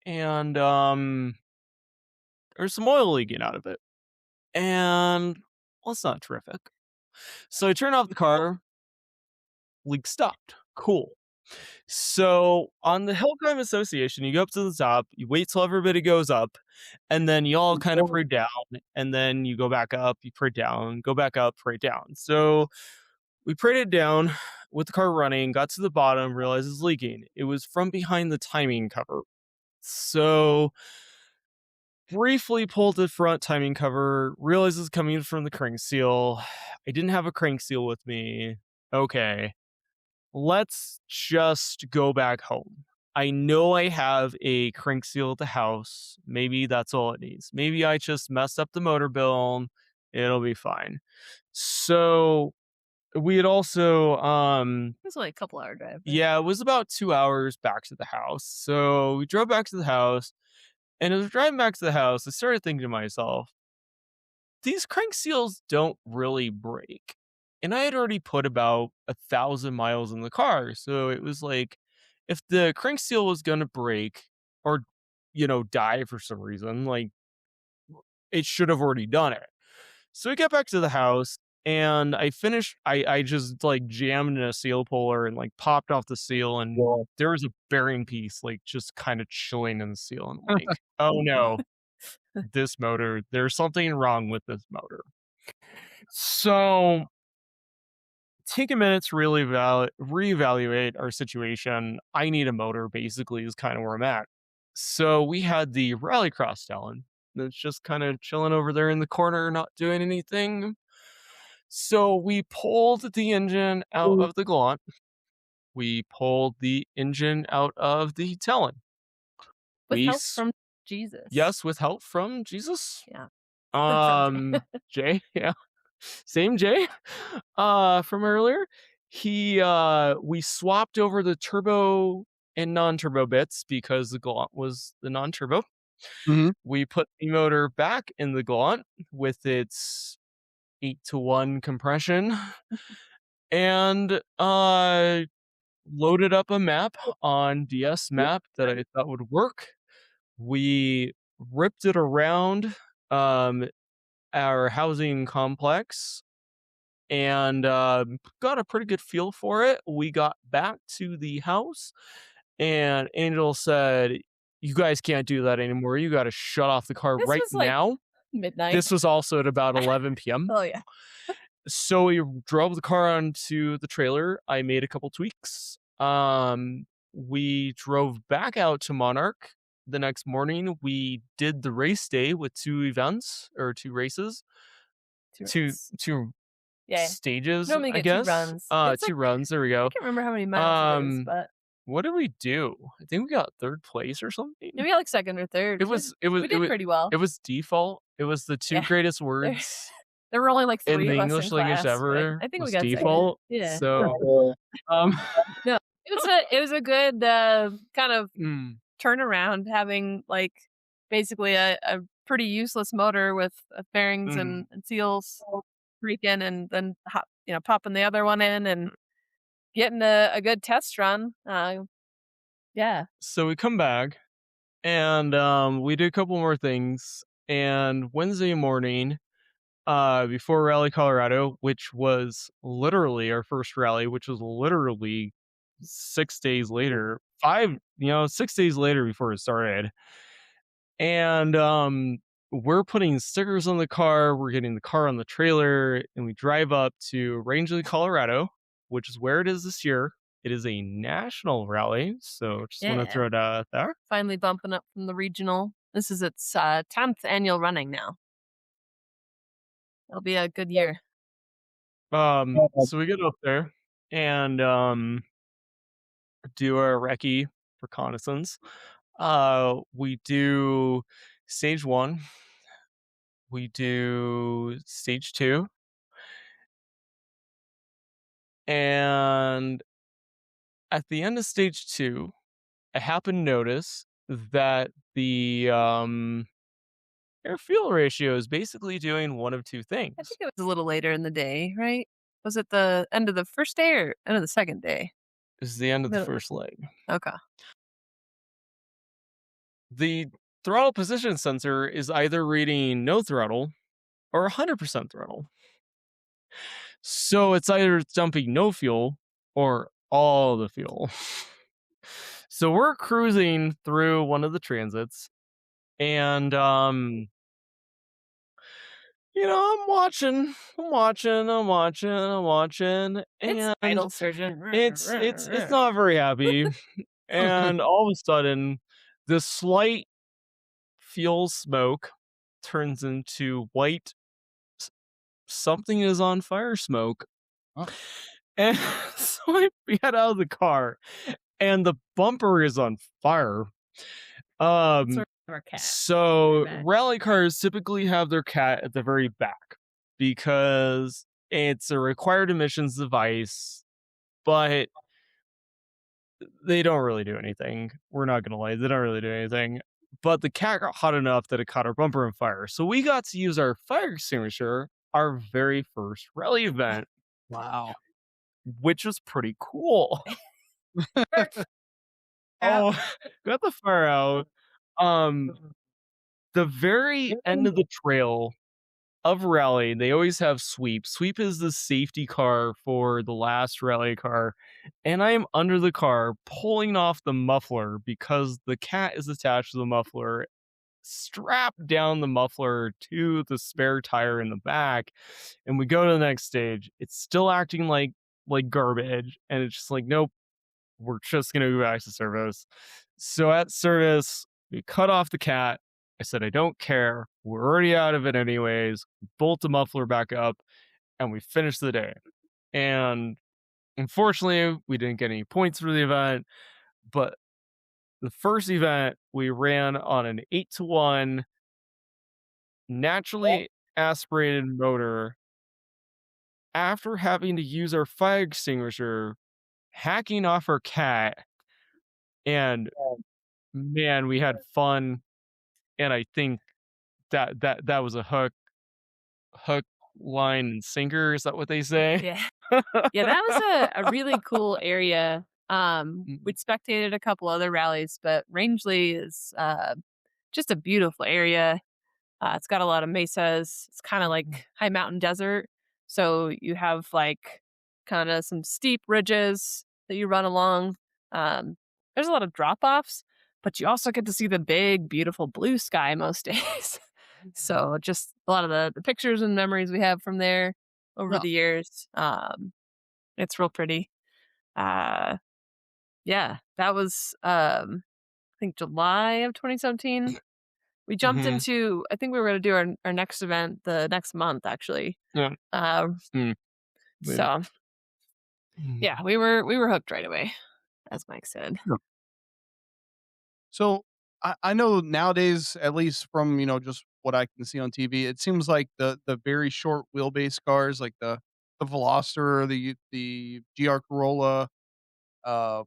And there's some oil leaking out of it. And well, it's not terrific. So I turned off the car, leak stopped. Cool. So on the Hill Climb Association, you go up to the top, you wait till everybody goes up, and then you all kind of parade down, and then you go back up, you parade down, go back up, parade down. So we paraded down with the car running, got to the bottom, realized it's leaking. It was from behind the timing cover. So briefly pulled the front timing cover, realized it's coming from the crank seal. I didn't have a crank seal with me. Okay. Let's just go back home. I know I have a crank seal at the house. Maybe that's all it needs. Maybe I just messed up the motor build. It'll be fine. So we had also It was only a couple hour drive. Right? Yeah, it was about 2 hours back to the house. So we drove back to the house, and as we're driving back to the house, I started thinking to myself, these crank seals don't really break. And I had already put about 1,000 miles in the car. So it was like, if the crank seal was going to break or, die for some reason, like, it should have already done it. So we get back to the house, and I just like jammed in a seal puller and like popped off the seal, and there was a bearing piece like just kind of chilling in the seal. And I'm like, oh no, this motor, there's something wrong with this motor. So take a minute to really reevaluate our situation. I need a motor, basically, is kind of where I'm at. So we had the Rallycross Talon that's just kind of chilling over there in the corner, not doing anything. So we pulled the engine out of the Glant. We pulled the engine out of the Talon. With help from Jesus. Yes, with help from Jesus. Yeah. Jay, yeah. Same Jay from earlier. We swapped over the turbo and non-turbo bits because the Glant was the non-turbo. Mhm. We put the motor back in the Glant with its 8-to-1 compression, and loaded up a map on DS Map that I thought would work. We ripped it around our housing complex and got a pretty good feel for it. We got back to the house, and Angel said, "You guys can't do that anymore. You got to shut off the car This right was, like, now." midnight. This was also at about 11 p.m. Oh, yeah. So we drove the car onto the trailer. I made a couple tweaks. We drove back out to Monarch. The next morning, we did the race day with 2 events or 2 races, two Yeah. stages, Normally I get 2 guess. runs. It's 2 like, runs. There we I go. can't remember how many miles it is, Um, but what did we do? I think we got 3rd place or something. maybe like 2nd or 3rd. We did pretty well. It was default. It was the 2 Yeah. greatest words There were only like 3 in the of us English in language class, but ever. I think we Was got 2nd. default. Yeah. So, No, it was a good kind of mm, turnaround, having like basically a pretty useless motor with bearings mhm. and seals breaking, and then popping the other one in and getting a good test run. Yeah. So we come back and we did a couple more things. And Wednesday morning, before Rally Colorado, which was literally our first rally, which was literally 6 days later, 6 days later before it started. And we're putting stickers on the car, we're getting the car on the trailer, and we drive up to Rangeley, Colorado, which is where it is this year. It is a national rally, so just want to Yeah. throw it out there. Finally bumping up from the regional. This is its 10th annual running now. It'll be a good year. So we get up there and do a recce reconnaissance. We do stage 1. We do stage 2. And at the end of stage 2, I happen to notice that the air fuel ratio is basically doing one of 2 things. I think it was a little later in the day, right? Was it the end of the first day or end of the second day? This is the end of the Middle. first leg. Okay. The throttle position sensor is either reading no throttle or 100% throttle. So it's either dumping no fuel or all the fuel. So we're cruising through one of the transits, and I'm watching, It's and idle surgeon. it's not very happy. And all of a sudden, the slight fuel smoke turns into white something is on fire smoke. Oh. And so I get out of the car and the bumper is on fire. So rally cars typically have their cat at the very back because it's a required emissions device, but they don't really do anything. We're not gonna lie, they don't really do anything. But the cat got hot enough that it caught our bumper on fire. So we got to use our fire extinguisher, our very first rally event. Wow. Which was pretty cool. Oh, got the fire out. The very end of the trail of rally, they always have sweep. Sweep is the safety car for the last rally car. And I am under the car pulling off the muffler because the cat is attached to the muffler, strapped down the muffler to the spare tire in the back. And we go to the next stage. It's still acting like garbage. And it's just like, nope, we're just going to go back to service. So at service, we cut off the cat. I said, I don't care. We're already out of it anyways. Bolt the muffler back up and we finished the day. And unfortunately, we didn't get any points for the event. But the first event, we ran on an 8-to-1 naturally aspirated motor after having to use our fire extinguisher, hacking off our cat. And man, we had fun. And I think that was a hook, line, and sinker. Is that what they say? Yeah. Yeah, that was a really cool area. We'd spectated a couple other rallies, but Rangeley is just a beautiful area. It's got a lot of mesas. It's kind of like high mountain desert. So you have like kind of some steep ridges that you run along. There's a lot of drop offs, but you also get to see the big, beautiful blue sky most days. So just a lot of the pictures and memories we have from there over Yeah. the years. It's real pretty. Uh, yeah, that was I think July of 2017. We jumped Mhm. into I think we were gonna do our next event the next month actually. Yeah. Uh, Mm. Wait. so yeah, we were hooked right away, as Mike said. So I know nowadays, at least from just what I can see on TV, it seems like the very short wheelbase cars, like the Veloster, the GR Corolla, uh,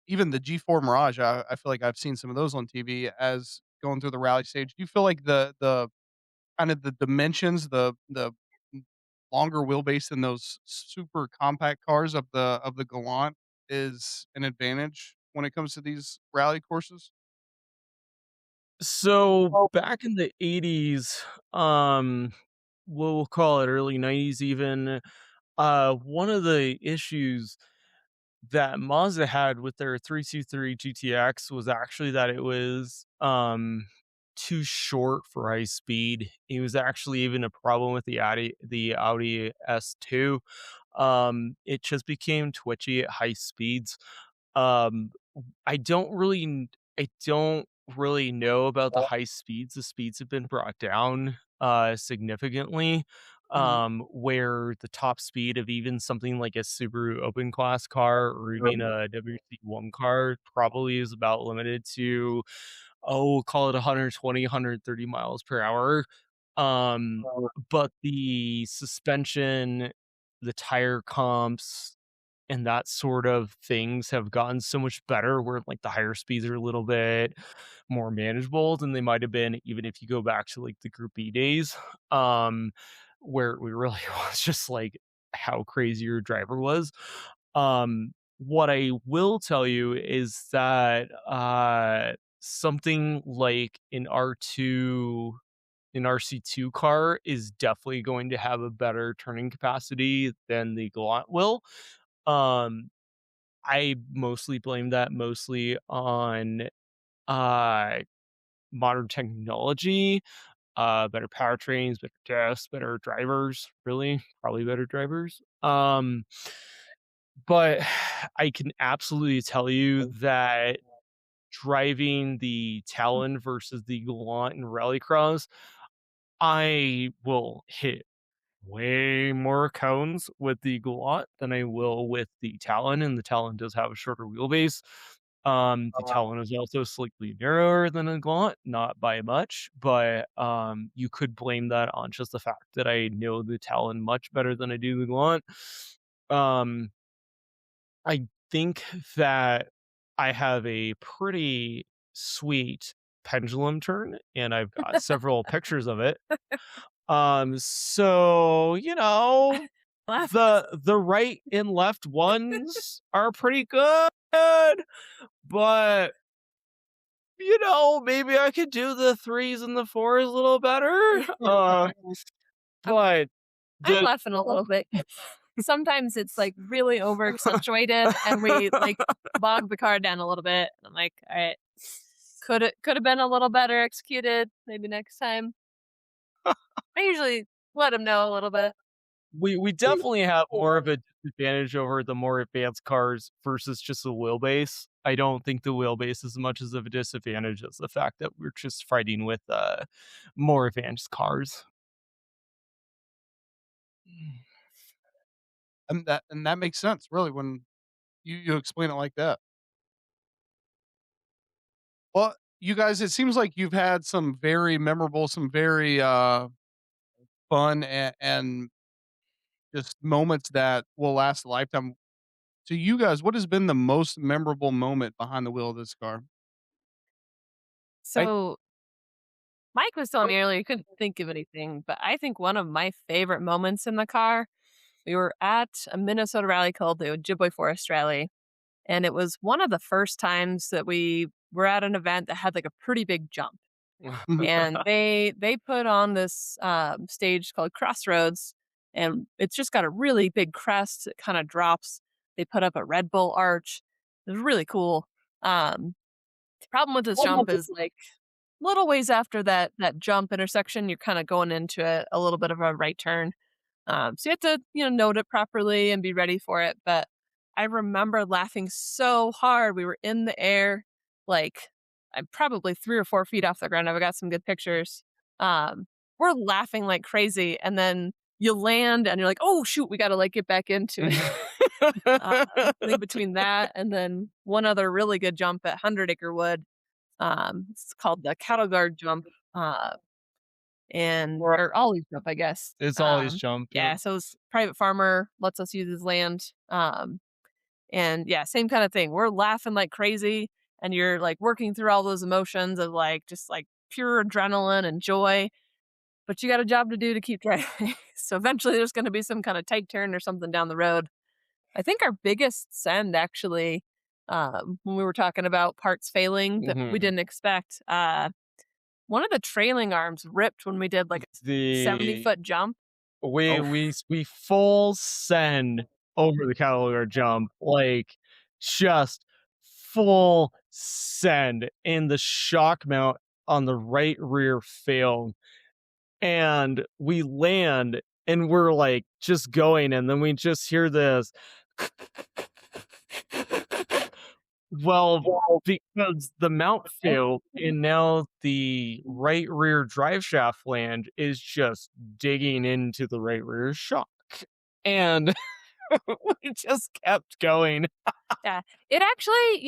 even the G4 Mirage. I feel like I've seen some of those on TV as going through the rally stage. Do you feel like the kind of the dimensions, the longer wheelbase in those super compact cars of the Galant is an advantage when it comes to these rally courses? So back in the 80s, we'll call it early 90s even, one of the issues that Mazda had with their 323 GTX was actually that it was too short for high speed. It was actually even a problem with the Audi S2. It just became twitchy at high speeds. Um I don't really know about the high speeds. The speeds have been brought down significantly, Mhm. where the top speed of even something like a Subaru open class car or even a WC1 car probably is about limited to, call it 120, 130 miles per hour. Um, but the suspension, the tire comps, and that sort of things have gotten so much better where like the higher speeds are a little bit more manageable than they might have been even if you go back to like the Group B days, um, where we really was just like how crazy your driver was. What I will tell you is that something like an RC2 car is definitely going to have a better turning capacity than the Galant will. Um, I mostly blame that mostly on uh modern technology, better powertrains, better tests, better drivers, really, probably better drivers. But I can absolutely tell you that driving the Talon versus the Galant in Rallycross, I will hit way more cones with the Galant than I will with the Talon, and the Talon does have a shorter wheelbase. The Talon is also slightly narrower than a Galant, not by much, but you could blame that on just the fact that I know the Talon much better than I do the Galant. Um, I think that I have a pretty sweet pendulum turn, and I've got several pictures of it. So, Laugh. the right and left ones are pretty good, but maybe I could do the threes and the fours a little better. I'm, But I'm the laughing a little bit. Sometimes it's like really over accentuated and we like bog the car down a little bit. I'm like, all right, could have been a little better executed maybe next time. I usually let him know a little bit. we definitely have more of a disadvantage over the more advanced cars versus just the wheelbase. I don't think the wheelbase is as much as of a disadvantage as the fact that we're just fighting with more advanced cars. And that makes sense, really, when you explain it like that. Well, you guys, it seems like you've had some very memorable, some very fun and just moments that will last a lifetime. To you guys, what has been the most memorable moment behind the wheel of this car? So Mike was telling me earlier he couldn't think of anything, but I think one of my favorite moments in the car We were at a Minnesota rally called the Ojibwe Forest Rally, and it was one of the first times that we were at an event that had like a pretty big jump. And they put on this stage called Crossroads, and it's just got a really big crest. It kind of drops. They put up a Red Bull arch. It was really cool. The problem with this jump is like little ways after that jump intersection, you're kind of going into a little bit of a right turn. So you have to, note it properly and be ready for it. But I remember laughing so hard. We were in the air, like I'm probably 3 or 4 feet off the ground. I've got some good pictures. We're laughing like crazy. And then you land and you're like, oh, shoot, we got to like get back into it. I think between that and then one other really good jump at 100 Acre Wood. It's called the Cattle Guard jump. Or always jump, I guess. It's always jump. Yeah, so it's private farmer lets us use his land. And yeah, same kind of thing. We're laughing like crazy, and you're like working through all those emotions of like just like pure adrenaline and joy. But you got a job to do to keep driving. So eventually there's going to be some kind of tight turn or something down the road. I think our biggest send actually, when we were talking about parts failing that we didn't expect, one of the trailing arms ripped when we did like a 70-foot jump. We full send over the cattle guard jump, like just full send, and the shock mount on the right rear failed, and we land and we're like just going, and then we just hear this. Well, because the mount failed, and now the right rear drive shaft flange is just digging into the right rear shock. And we just kept going. Yeah. It actually,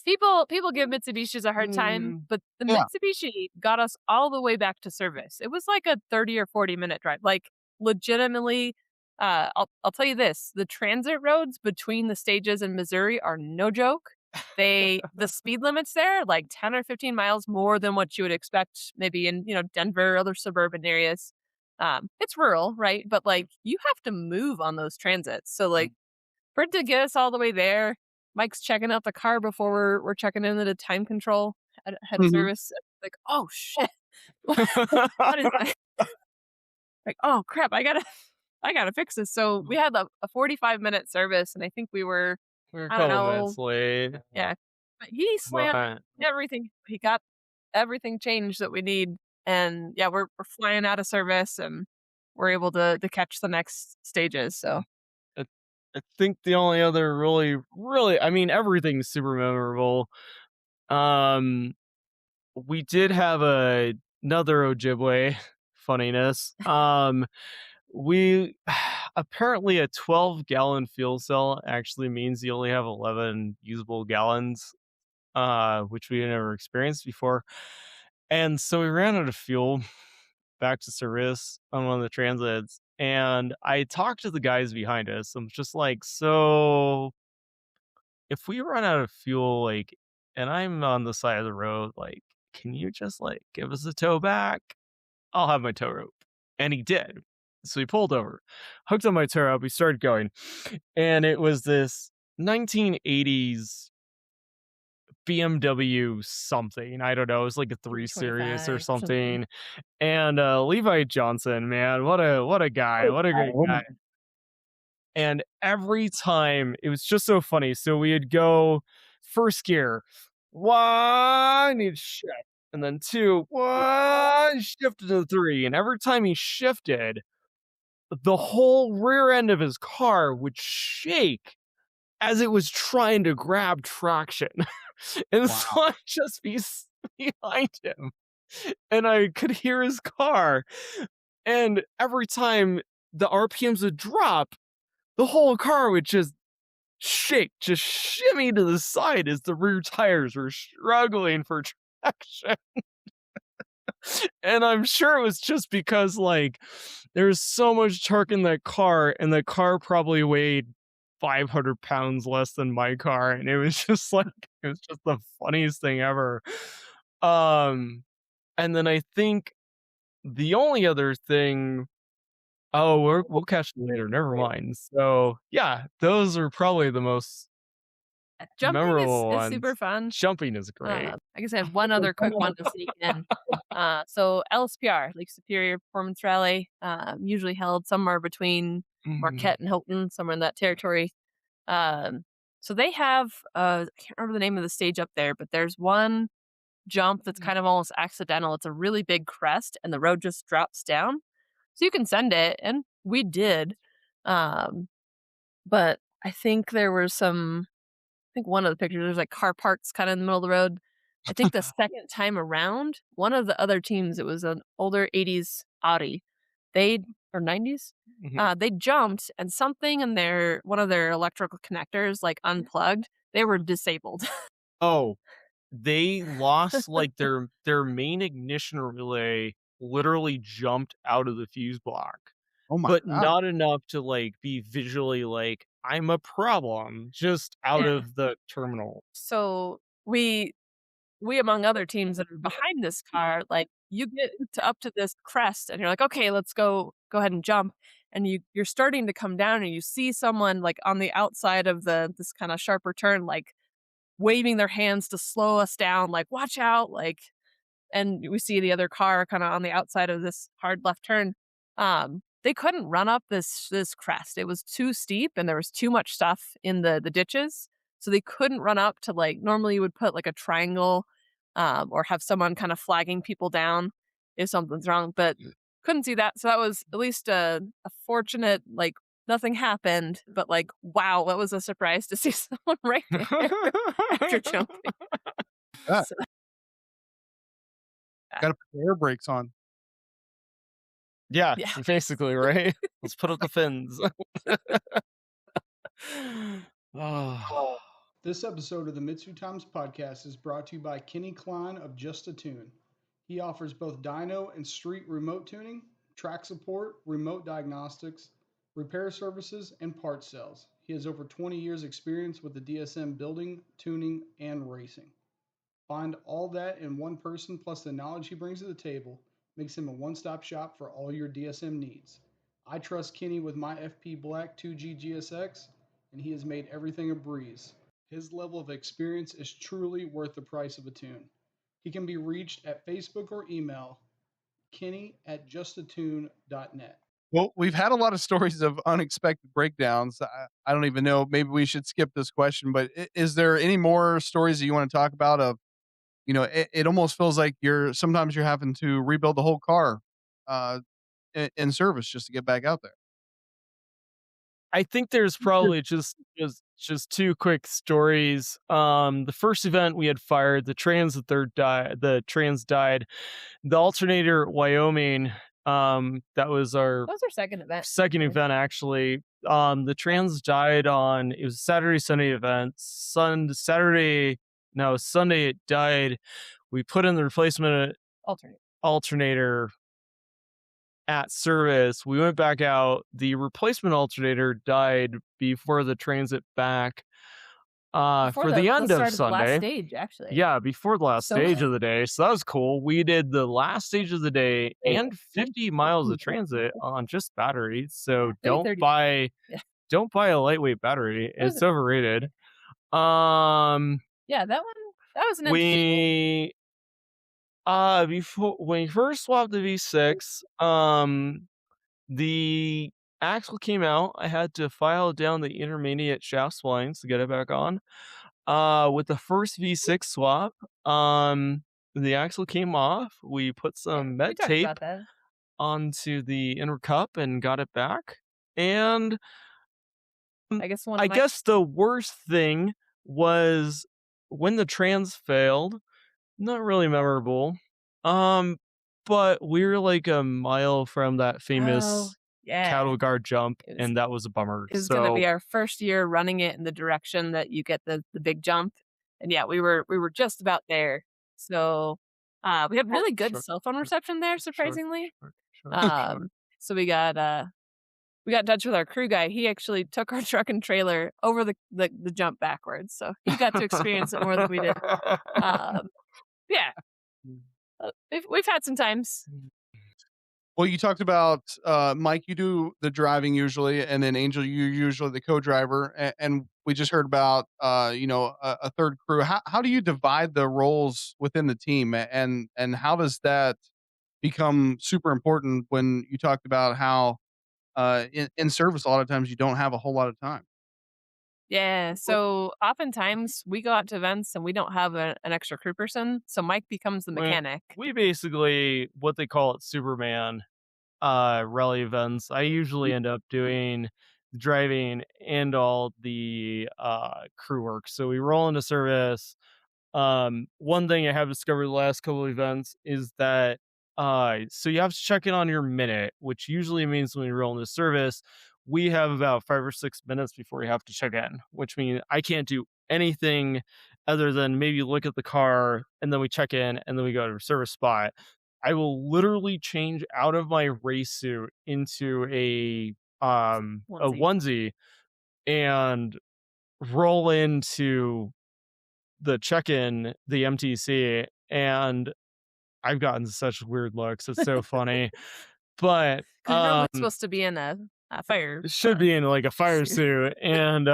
people give Mitsubishis a hard time, but the Mitsubishi got us all the way back to service. It was like a 30 or 40-minute drive. Like, legitimately, I'll tell you this, the transit roads between the stages in Missouri are no joke. The speed limits there, like 10 or 15 miles more than what you would expect maybe in, Denver or other suburban areas. It's rural, right? But like you have to move on those transits. So like for it to get us all the way there, Mike's checking out the car before we're checking into the time control head service. Like, oh shit. What is that? Like, oh crap, I gotta fix this. So we had a 45-minute service, and I think we were a couple minutes late. Yeah. But he slammed everything. He got everything changed that we need. And yeah, we're flying out of service, and we're able to catch the next stages. So I think the only other really, I mean, everything's super memorable. We did have another Ojibwe funniness. We apparently a 12-gallon fuel cell actually means you only have 11 usable gallons, which we had never experienced before. And so we ran out of fuel back to service on one of the transits, and I talked to the guys behind us. I'm just like, so if we run out of fuel, like, and I'm on the side of the road, like, can you just like give us a tow back? I'll have my tow rope. And he did. So he pulled over, hooked on my tow rope. We started going, and it was this 1980s BMW something. I don't know. It was like a 3 Series or something. And Levi Johnson, man, what a guy. What a great guy. And every time, it was just so funny. So we'd go first gear, 1, he'd shift, and then 2, 1, shifted to 3. And every time he shifted, the whole rear end of his car would shake as it was trying to grab traction. And so I'd just be behind him, and I could hear his car. And every time the RPMs would drop, the whole car would just shake, just shimmy to the side as the rear tires were struggling for traction. And I'm sure it was just because, like, there's so much torque in that car, and the car probably weighed 500 pounds less than my car, and it was just like, it was just the funniest thing ever. And then I think the only other thing Oh, we'll catch them later. Never mind. So yeah, those are probably the most Jumping memorable is ones. super fun. Jumping is great. I guess I have one other quick one to sneak in. So LSPR, Lake Superior Performance Rally, usually held somewhere between Marquette and Houghton, somewhere in that territory. So they have, I can't remember the name of the stage up there, but there's one jump that's kind of almost accidental. It's a really big crest and the road just drops down. So you can send it, and we did. But I think there were I think one of the pictures, there's like car parks kind of in the middle of the road. I think the second time around, one of the other teams, it was an older 80s Audi, or 90s, they jumped and something in one of their electrical connectors like unplugged. They were disabled. Oh, they lost like their main ignition relay literally jumped out of the fuse block. Oh my but God. not enough to like be visually like I'm a problem, just out of the terminal. So we among other teams that are behind this car, like you get up to this crest and you're like, okay, let's go ahead and jump. And you're starting to come down and you see someone like on the outside of this kind of sharper turn, like waving their hands to slow us down, like watch out, like, and we see the other car kind of on the outside of this hard left turn. They couldn't run up this crest. It was too steep and there was too much stuff in the ditches. So they couldn't run up to, like, normally you would put like a triangle or have someone kind of flagging people down if something's wrong, but couldn't see that. So that was at least a fortunate, like, nothing happened, but like, wow, that was a surprise to see someone right there after jumping. Yeah. So, Got to put the air brakes on. Yeah, Yeah. basically, right? Let's put up the fins. Oh. This episode of the MitsuTimes podcast is brought to you by Kenny Klein of Just a Tune. He offers both dyno and street remote tuning, track support, remote diagnostics, repair services, and parts sales. He has over 20 years experience with the DSM building, tuning, and racing. Find all that in one person plus the knowledge he brings to the table makes him a one-stop shop for all your DSM needs. I trust Kenny with my FP Black 2G GSX, and he has made everything a breeze. His level of experience is truly worth the price of a tune. He can be reached at Facebook or email, kenny@justatune.net. Well, we've had a lot of stories of unexpected breakdowns. I don't even know. Maybe we should skip this question, but is there any more stories that you want to talk about of, it almost feels like sometimes you're having to rebuild the whole car in service just to get back out there. I think there's probably just two quick stories. The first event we had fired, the trans died. The alternator at Wyoming, that was our second event. Actually. The trans died it was a Saturday, Sunday event. Sunday it died. We put in the replacement alternator at service. We went back out. The replacement alternator died before the transit back for the end of Sunday. The last stage, actually. Yeah, before the last stage of the day. So that was cool. We did the last stage of the day and 50 miles of transit on just batteries. So don't buy a lightwait battery. It's overrated. Yeah, that was an interesting before when we first swapped the V6, the axle came out. I had to file down the intermediate shaft splines to get it back on. With the first V6 swap, the axle came off. We put some met tape onto the inner cup and got it back. And I guess the worst thing was when the trans failed. Not really memorable. But we were like a mile from that famous cattle guard jump, and that was a bummer. It was going to be our first year running it in the direction that you get the big jump, and yeah, we were just about there. So we had really good cell phone reception there, surprisingly. Sure. So we got in touch with our crew guy. He actually took our truck and trailer over the jump backwards, so he got to experience it more than we did. Yeah, we've had some times. Well, you talked about, Mike, you do the driving usually, and then Angel, you're usually the co-driver, and we just heard about, a third crew. How do you divide the roles within the team, and how does that become super important when you talked about how, in service, a lot of times you don't have a whole lot of time? Yeah, so oftentimes we go out to events and we don't have an extra crew person, so Mike becomes the We mechanic. we basically what they call it Superman rally events. I usually end up doing driving and all the crew work. So we roll into service. One thing I have discovered the last couple of events is that so you have to check in on your minute, which usually means when you roll into service, we have about 5 or 6 minutes before you have to check in, which means I can't do anything other than maybe look at the car and then we check in and then we go to a service spot. I will literally change out of my race suit into a Onesie. onesie and roll into the check-in, the MTC, and I've gotten such weird looks. It's so funny. But 'Cause you're only supposed to be in a fire it should be in like a fire suit. suit and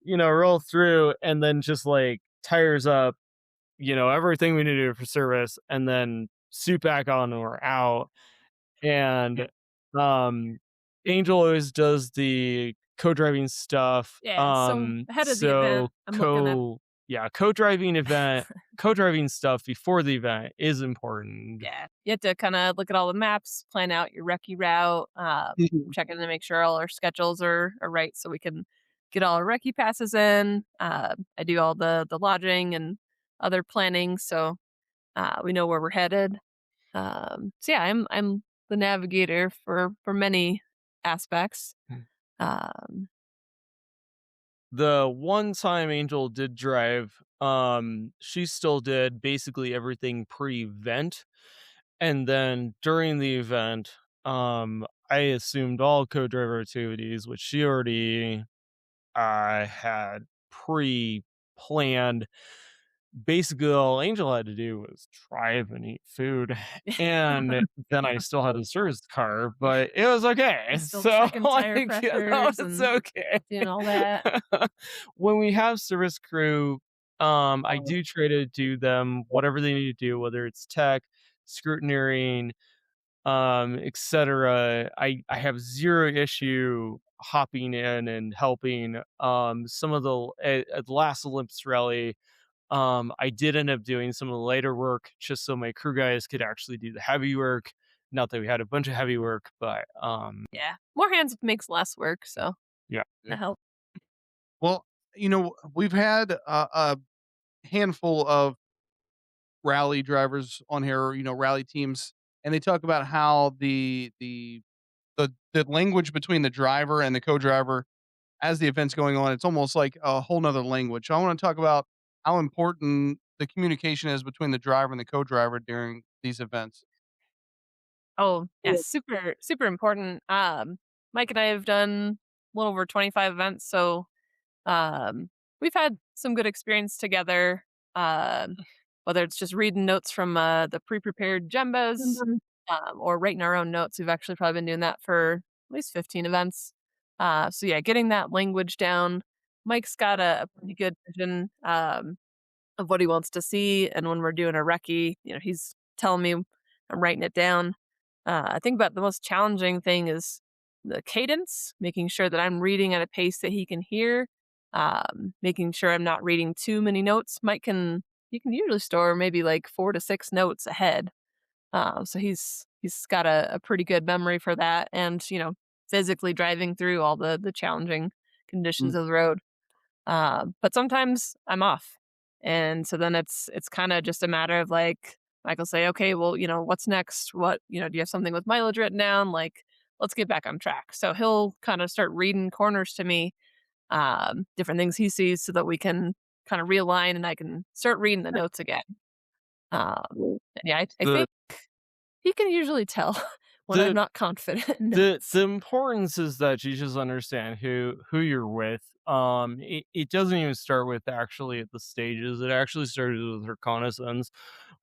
roll through and then just like tires up, everything we need to do for service and then suit back on and we're out. And Angel always does the co-driving stuff. Yeah, so ahead of the event, So I'm looking at co-driving stuff before the event is important. yeah, you have to kinda look at all the maps, plan out your recce route, Mhm. check in to make sure all our schedules are right so we can get all our recce passes in. I do all the lodging and other planning so, we know where we're headed. So yeah, I'm the navigator for many aspects. Hmm. Um, The one time Angel did drive, she still did basically everything pre-event. And then during the event, I assumed all co-driver activities, which she already had pre-planned. Basically, all Angel had to do was drive and eat food, and then I still had a service car, but it was okay. Still So, checking tire like, pressures it's and okay. doing all that. When we have service crew, I do try to do them whatever they need to do, whether it's tech, scrutineering, etc. I have zero issue hopping in and helping. Some of the at the last Olympics rally, I did end up doing some of the lighter work just so my crew guys could actually do the heavy work. Not that we had a bunch of heavy work, but Yeah, more hands makes less work, so yeah. that helps. Well, we've had a handful of rally drivers on here, rally teams, and they talk about how the language between the driver and the co-driver as the event's going on, it's almost like a whole nother language. So I want to talk about how important the communication is between the driver and the co-driver during these events. Oh, yeah, super, super important. Mike and I have done a little over 25 events, so we've had some good experience together. Um, whether it's just reading notes from the pre-prepared gembas, or writing our own notes. We've actually probably been doing that for at least 15 events. So yeah, getting that language down. Mike's got a pretty good vision of what he wants to see, and when we're doing a recce, he's telling me I'm writing it down. I think about the most challenging thing is the cadence, making sure that I'm reading at a pace that he can hear, making sure I'm not reading too many notes. Mike can he can usually store maybe like 4 to 6 notes ahead, so he's got a pretty good memory for that, and physically driving through all the challenging conditions Mm. of the road. But sometimes I'm off, and so then it's kind of just a matter of like Michael say, okay, well, what's next? What do you have something with mileage written down? Like, let's get back on track. So he'll kind of start reading corners to me, different things he sees, so that we can kind of realign, and I can start reading the notes again. And yeah, I The think he can usually tell when I'm the not confident in the notes. the importance is that you just understand who you're with. It doesn't even start with actually at the stages. It actually started with reconnaissance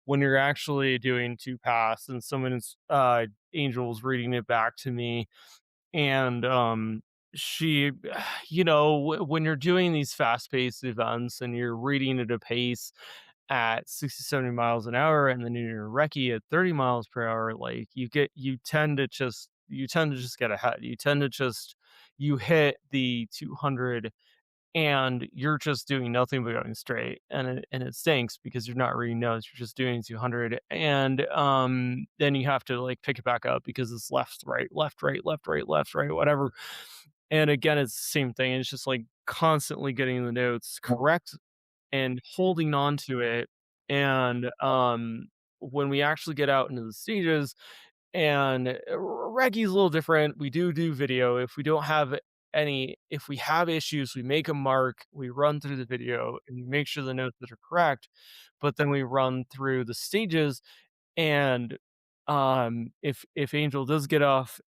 when you're actually doing two paths and someone is Angel was reading it back to me, and she, when you're doing these fast-paced events and you're reading at a pace at 60, 70 miles an hour, and then you're recce at 30 miles per hour, like you tend to just get ahead. You hit the 200 and you're just doing nothing but going straight, and it stinks because you're not reading notes, you're just doing 200, and then you have to like pick it back up because it's left, right, left, right, left, right, left, right, whatever. And again, it's the same thing. It's just like constantly getting the notes correct and holding on to it. And when we actually get out into the stages, and Reggie's a little different. We do video. If we have issues, we make a mark, we run through the video and we make sure the notes that are correct, but then we run through the stages. And if Angel does get off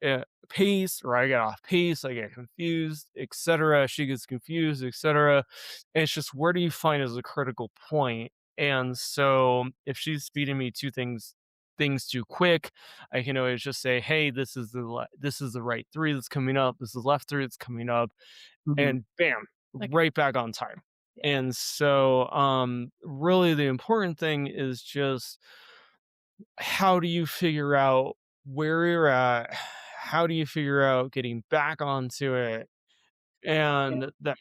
pace, or I get off pace, I get confused, etc., she gets confused, etc., it's just, where do you find is a critical point? And so if she's feeding me things too quick, I can always just say, hey, this is the right 3 that's coming up, this is left 3 that's coming up, and bam, Like- right back on time. Yeah. And so really the important thing is just, how do you figure out where you're at? How do you figure out getting back onto it? And that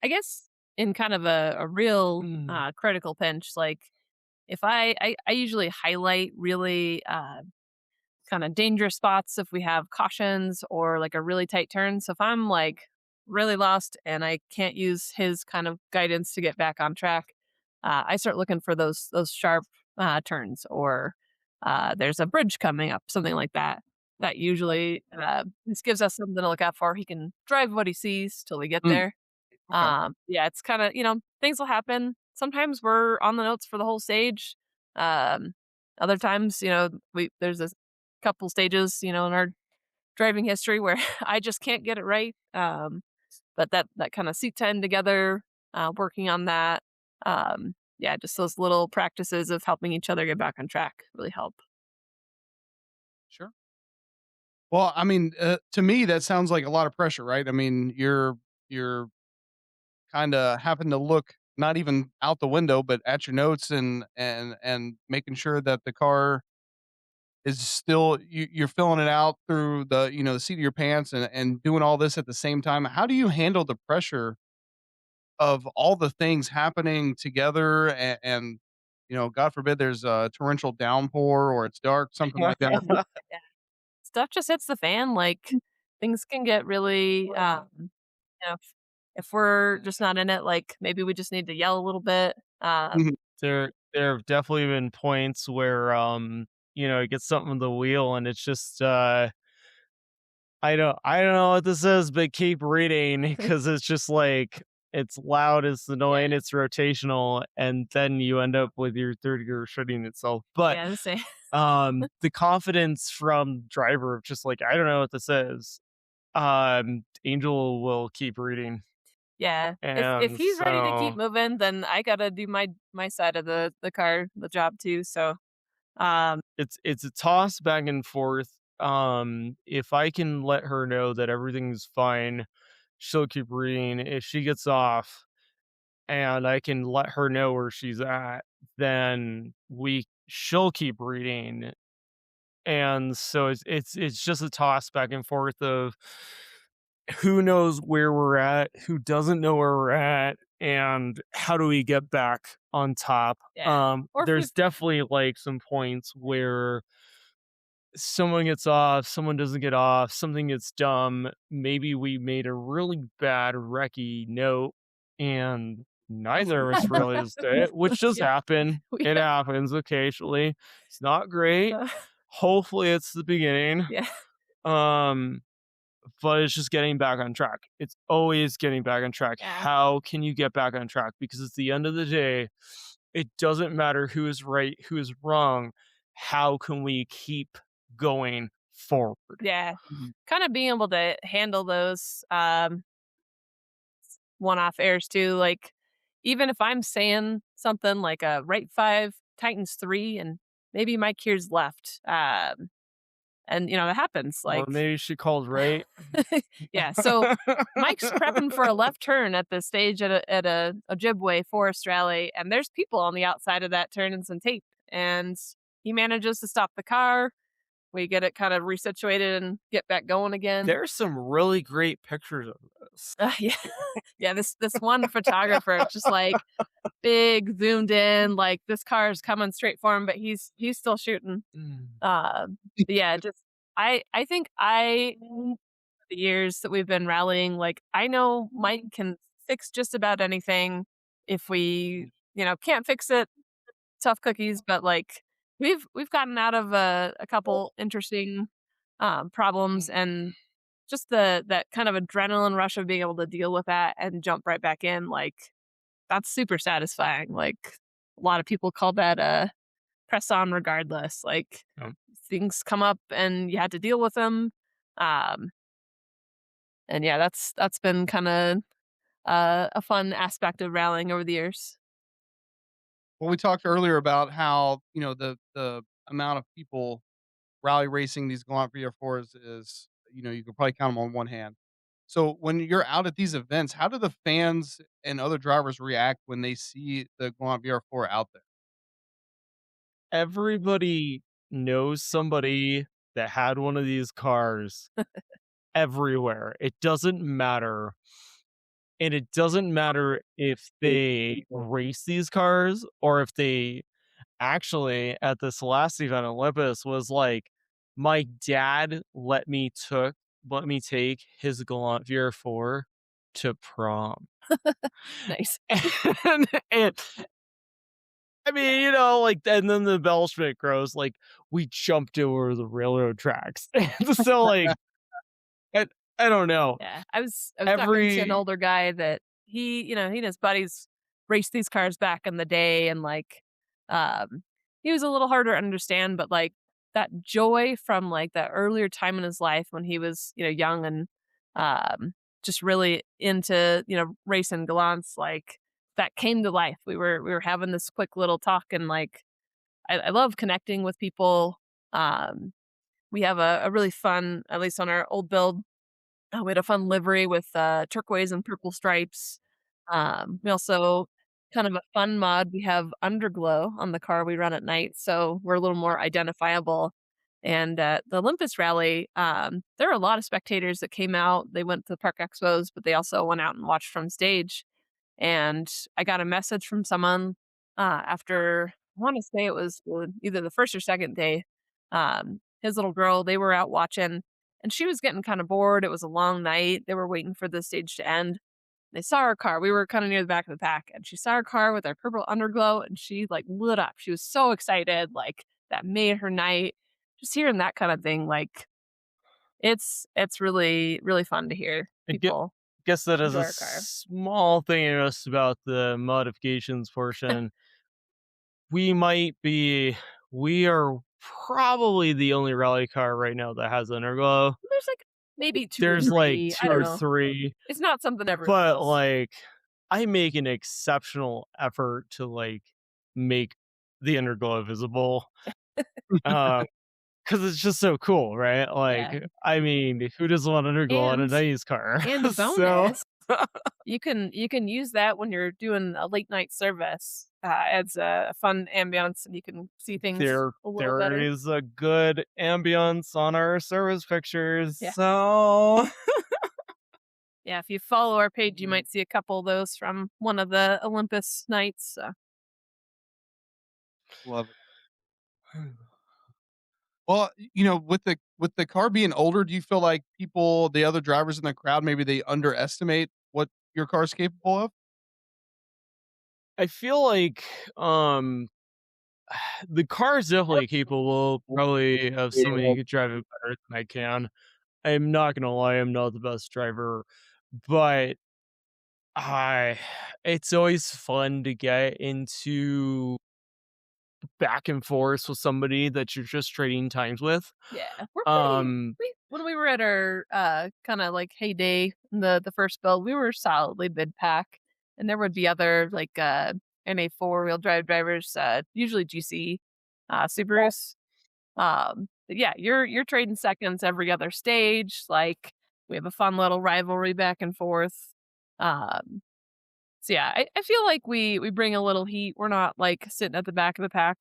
I guess in kind of a real critical pinch, like if I usually highlight really kind of dangerous spots if we have cautions or like a really tight turn. So if I'm like really lost and I can't use his kind of guidance to get back on track, I start looking for those sharp turns, or there's a bridge coming up, something like that. That usually this gives us something to look out for. He can drive what he sees till we get there. Yeah, it's kind of, things will happen. Sometimes we're on the notes for the whole stage. Other times, there's a couple stages, in our driving history where I just can't get it right. But that kind of seat time together, working on that. Yeah, just those little practices of helping each other get back on track really help. Sure. Well, I mean, to me, that sounds like a lot of pressure, right? I mean, you're kind of having to look not even out the window, but at your notes, and making sure that the car is still, you're filling it out through the seat of your pants, and doing all this at the same time. How do you handle the pressure of all the things happening together, and God forbid there's a torrential downpour or it's dark, something like that? Yeah. Stuff just hits the fan. Like things can get really, if we're just not in it, like maybe we just need to yell a little bit. Mhm. there have definitely been points where it gets something with the wheel, and it's just I don't know what this is, but keep reading, because it's just like, it's loud, it's annoying, it's rotational, and then you end up with your third gear shutting itself. But Yeah, the same. the confidence from driver of just like, I don't know what this is. Angel will keep reading. Yeah. If And he's ready to keep so moving, then I gotta do my side of the car, the job too. So it's a toss back and forth. If I can let her know that everything's fine, she'll keep reading. If she gets off and I can let her know where she's at, then she'll keep reading. And so it's just a toss back and forth of who knows where we're at, who doesn't know where we're at, and how do we get back on top. Yeah. Or if There's definitely like some points where someone gets off, someone doesn't get off, something gets dumb. Maybe we made a really bad recce note and neither of us realized it, which does Yeah. happen. It happens occasionally. It's not great. Hopefully it's the beginning. Yeah. But it's just getting back on track. It's always getting back on track. Yeah. How can you get back on track? Because at the end of the day, it doesn't matter who is right, who is wrong. How can we keep going forward? Yeah. Kind of being able to handle those one-off errors too. Like even if I'm saying something like a right 5 tightens 3 and maybe my gear's left, And, that happens. Or Like, maybe she called right. yeah. So Mike's prepping for a left turn at the stage at a Ojibwe forest rally, and there's people on the outside of that turn and some tape. And he manages to stop the car. We get it kind of resituated and get back going again. There's some really great pictures of this. Yeah. Yeah, this one photographer just like big zoomed in, like this car is coming straight for him, but he's still shooting. Yeah, just I think the years that we've been rallying, like I know Mike can fix just about anything. If we, can't fix it, tough cookies, but like we've gotten out of a couple interesting problems, and just that kind of adrenaline rush of being able to deal with that and jump right back in, like that's super satisfying. Like a lot of people call that press on regardless. Like Yep. things come up and you had to deal with them. Um, and yeah, that's been kind of a fun aspect of rallying over the years. Well, we talked earlier about how, the amount of people rally racing these Galant VR4s is, you could probably count them on one hand. So when you're out at these events, how do the fans and other drivers react when they see the Galant VR4 out there? Everybody knows somebody that had one of these cars everywhere. It doesn't matter. And it doesn't matter if they race these cars or if they actually at this last event Olympus was like, my dad let me take his Galant VR4 to prom. Nice. and I mean, like, and then the embellishment grows, like, we jumped over the railroad tracks. So, like, I, I don't know. Yeah, I was talking to an older guy that he and his buddies raced these cars back in the day, and like, he was a little harder to understand, but like that joy from like that earlier time in his life when he was young and just really into racing Gallants, like that came to life. We were having this quick little talk, and like I love connecting with people. We have a really fun, at least on our old build, we had a fun livery with turquoise and purple stripes. We also kind of a fun mod. We have underglow on the car we run at night, so we're a little more identifiable. And the Olympus rally, there are a lot of spectators that came out. They went to the park expos, but they also went out and watched from stage. And I got a message from someone after, I want to say it was either the first or second day. His little girl, they were out watching, and she was getting kind of bored. It was a long night. They were waiting for the stage to end. They saw our car. We were kind of near the back of the pack, and she saw our car with our purple underglow, and she like lit up. She was so excited. Like that made her night. Just hearing that kind of thing, like it's really, really fun to hear people. Guess that is enjoy a our car. small thing just about the modifications portion. We are probably the only rally car right now that has underglow. There's like maybe two. There's or like three. I two don't or know. three, It's not something everyone but does. like I make an exceptional effort to like make the underglow visible. Because it's just so cool, right? Like, Yeah. I mean, who doesn't want underglow on a And- nice car? And So- bonus, you can use that when you're doing a late night service. Adds a fun ambiance, and you can see things there a little better. is a good ambience on our service pictures. Yeah. So Yeah, if you follow our page, you might see a couple of those from one of the Olympus nights. Love it. Well, with the car being older, do you feel like the other drivers in the crowd, maybe they underestimate what your car's capable of? I feel like the car is definitely capable probably of somebody who could drive it better than I can. I'm not gonna lie, I'm not the best driver, but it's always fun to get into back and forth with somebody that you're just trading times with. Yeah, we're pretty. When we were at our kind of like heyday, the first build, we were solidly mid pack, and there would be other like NA 4-wheel drive drivers, usually GC Subarus. yeah, you're trading seconds every other stage. Like we have a fun little rivalry back and forth. Um, so yeah, I feel like we bring a little heat. We're not like sitting at the back of the pack.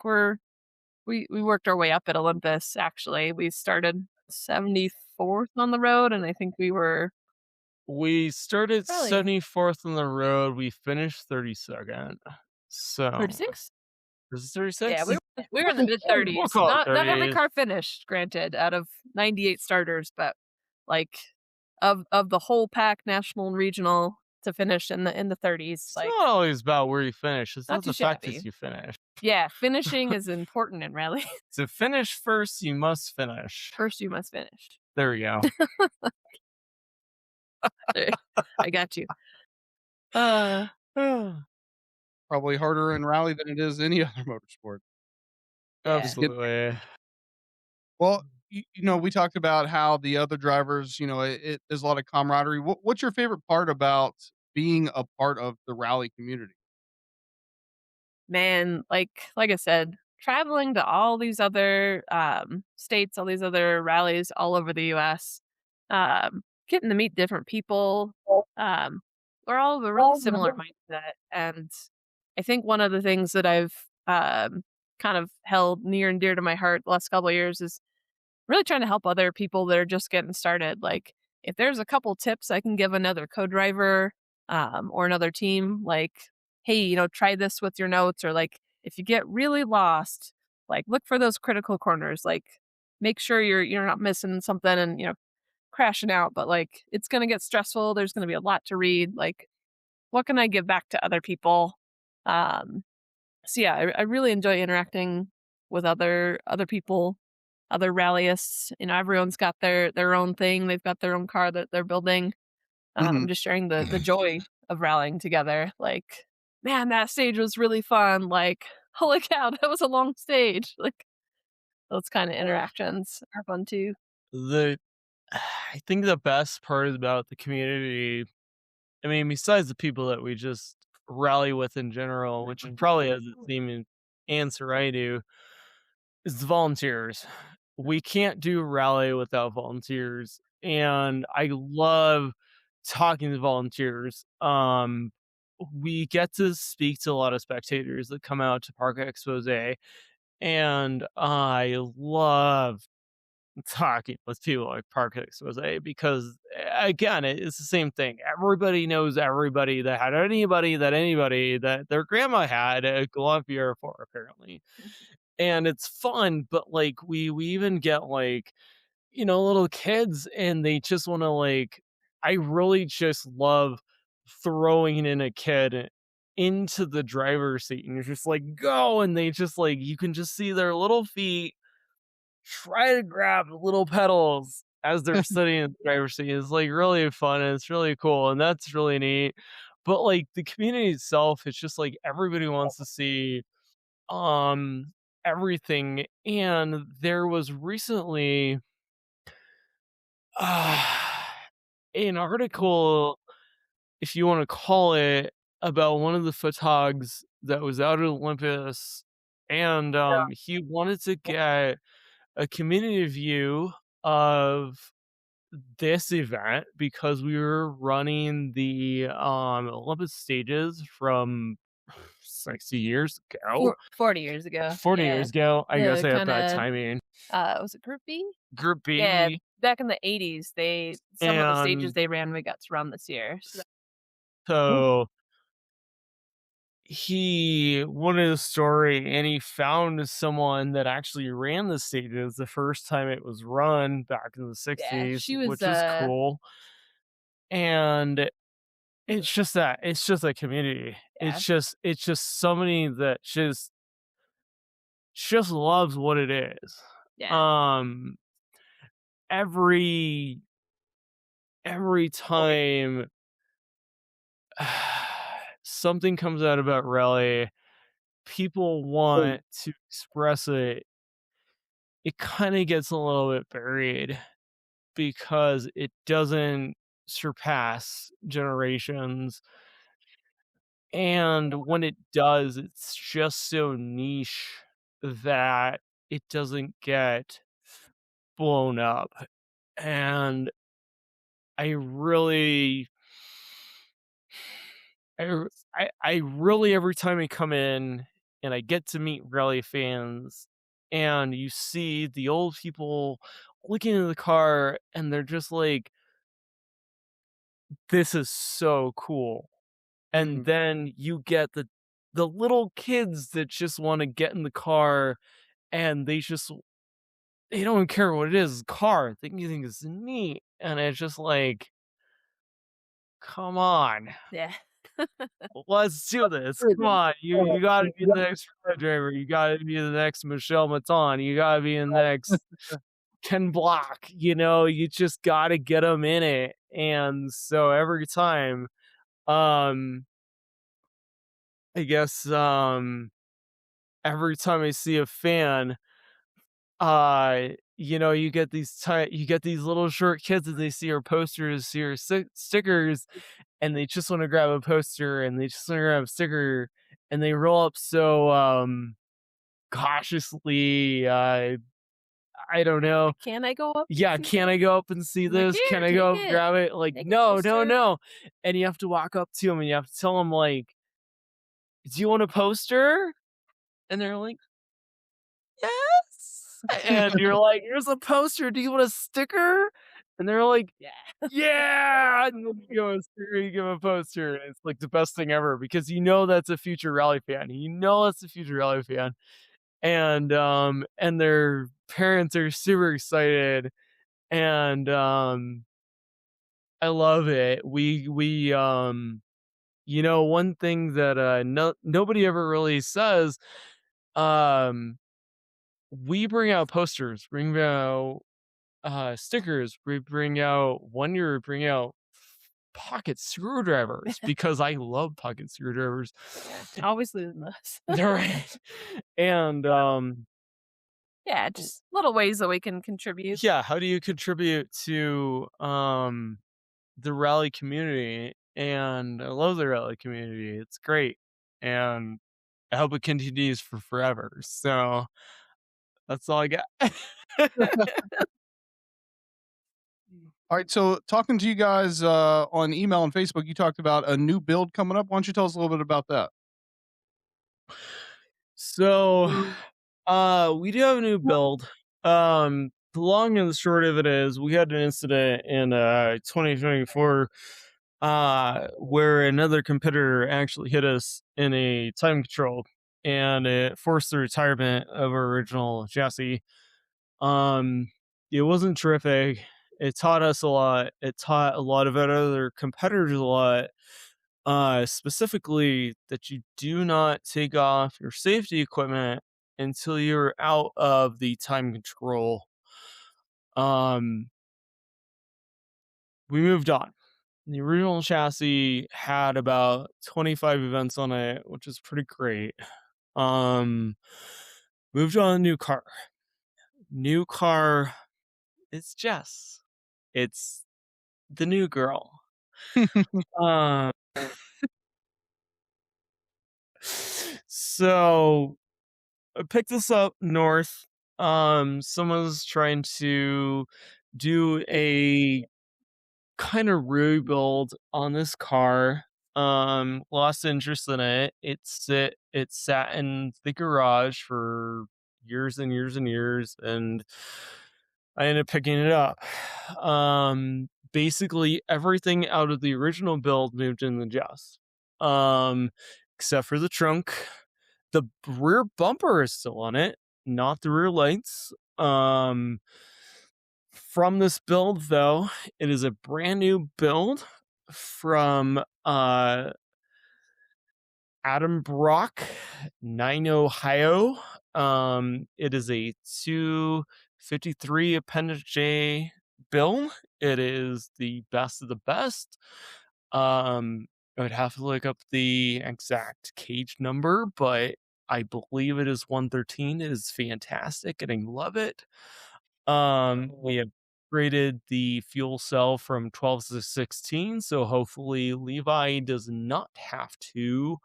We worked our way up at Olympus. Actually, we started 74th on the road, and I think We started probably 74th on the road. We finished 32nd. So 36. was it 36? Yeah, we were in the mid We'll 30s. call it Not every 30s. car finished, granted, out of 98 starters, but like of the whole pack, national and regional, to finish in the 30s. It's Like not always about where you finish. It's not not too the fact shabby. that you finish. Yeah, finishing is important in rally. To finish first, you must finish. First, you must finish. There we go. I got you. Uh, Probably harder in rally than it is any other motorsport. yeah. Absolutely. Well, we talked about how the other drivers, there's a lot of camaraderie. What's your favorite part about being a part of the rally community? Man, like I said, traveling to all these other states, all these other rallies all over the US, getting to meet different people. We're all of a really similar mindset. And I think one of the things that I've kind of held near and dear to my heart the last couple of years is really trying to help other people that are just getting started. Like if there's a couple tips I can give another co-driver or another team, like, hey, try this with your notes, or like if you get really lost, like look for those critical corners, like make sure you're not missing something and crashing out, but like it's going to get stressful. There's going to be a lot to read. Like what can I give back to other people? So yeah, I really enjoy interacting with other people, other rallyists. Everyone's got their own thing. They've got their own car that they're building. Mhm. Just sharing the joy of rallying together. Like, man, that stage was really fun. Like, holy cow, that was a long stage. Like, those kind of interactions are fun too. I think the best part about the community, I mean, besides the people that we just rally with in general, which probably has the same answer I do, is the volunteers. We can't do rally without volunteers, and I love talking to volunteers. We get to speak to a lot of spectators that come out to Park Expose, and I love talking with people like Park Expose because again, it's the same thing. Everybody knows everybody that had anybody that their grandma had a GVR4 apparently. And it's fun, but like we even get like, little kids and they just want to like, I really just love throwing in a kid into the driver's seat and you're just like, go. And they just like, you can just see their little feet try to grab the little pedals as they're sitting in the driver's seat. It's like really fun and it's really cool and that's really neat. But like the community itself, it's just like everybody wants to see everything. And there was recently an article, if you want to call it, about one of the photogs that was out at Olympus, and he wanted to get a community view of this event because we were running the Olympus stages from 60 years ago. 40 years ago. 40 Yeah. years ago. I guess I have bad kinda, timing. Was it Group B? Group B. Yeah, back in the 80s, some of the stages And they ran, we got to run this year. so he wanted a story and he found someone that actually ran the stages the first time it was run back in the 60s, she was, which is cool. And it's just a community. Yeah. It's just somebody that just loves what it is. Yeah. Every time something comes out about rally, people want to express it. It kind of gets a little bit buried because it doesn't surpass generations. And when it does, it's just so niche that it doesn't get blown up. And I really I really, every time I come in and I get to meet rally fans and you see the old people looking in the car and they're just like, this is so cool. And then you get the little kids that just want to get in the car and they don't care what it is, car. They think it's neat. And it's just like, come on. Yeah. Let's do this. Come on. You gotta be the next driver. You gotta be the next Michelle Maton. You gotta be the next Ken Block. You just gotta get them in it. And so every time, I guess, every time I see a fan, you get these little short kids and they see our posters, see our stickers, and they just want to grab a poster and they just want to grab a sticker, and they roll up so cautiously. I don't know. Can I go up? Yeah, can I go up and see I'm like, this? "Here, Can I go up take and it. grab it? Like, Take a no, poster." no. And you have to walk up to them and you have to tell them, like, do you want a poster? And they're like, yes. And you're like, here's a poster. Do you want a sticker? And they're like, yeah. And then you give 'em a sticker, you give 'em a poster. And it's like the best thing ever because that's a future rally fan. That's a future rally fan. And their parents are super excited. And I love it. One thing that nobody ever really says, we bring out posters, bring out stickers, we bring out pocket screwdrivers because I love pocket screwdrivers. Yeah, always losing us. They're right. And Yeah, just little ways that we can contribute. yeah, how do you contribute to the rally community? And I love the rally community. It's great. And I hope it continues for forever. So that's all I got. All right, so talking to you guys on email and Facebook, you talked about a new build coming up. Why don't you tell us a little bit about that? So we do have a new build. The long and the short of it is we had an incident in 2024 where another competitor actually hit us in a time control and it forced the retirement of our original chassis. It wasn't terrific. It taught us a lot. It taught a lot of our other competitors a lot. Specifically that you do not take off your safety equipment until you're out of the time control. We moved on. The original chassis had about 25 events on it, which is pretty great. Moved on a new car. New car, it's Jess. It's the new girl. So I picked this up north. Someone's trying to do a kind of rebuild on this car. Lost interest in it. It sat in the garage for years and years and years, and I ended up picking it up. Basically everything out of the original build moved in the Jess. Except for the trunk. The rear bumper is still on it, not the rear lights. From this build, though, it is a brand new build from Adam Brock, 9 Ohio. It is a 253 Appendage J build. It is the best of the best. I would have to look up the exact cage number, but I believe it is 113. It is fantastic, and I love it. We have upgraded the fuel cell from 12 to 16, so hopefully Levi does not have to,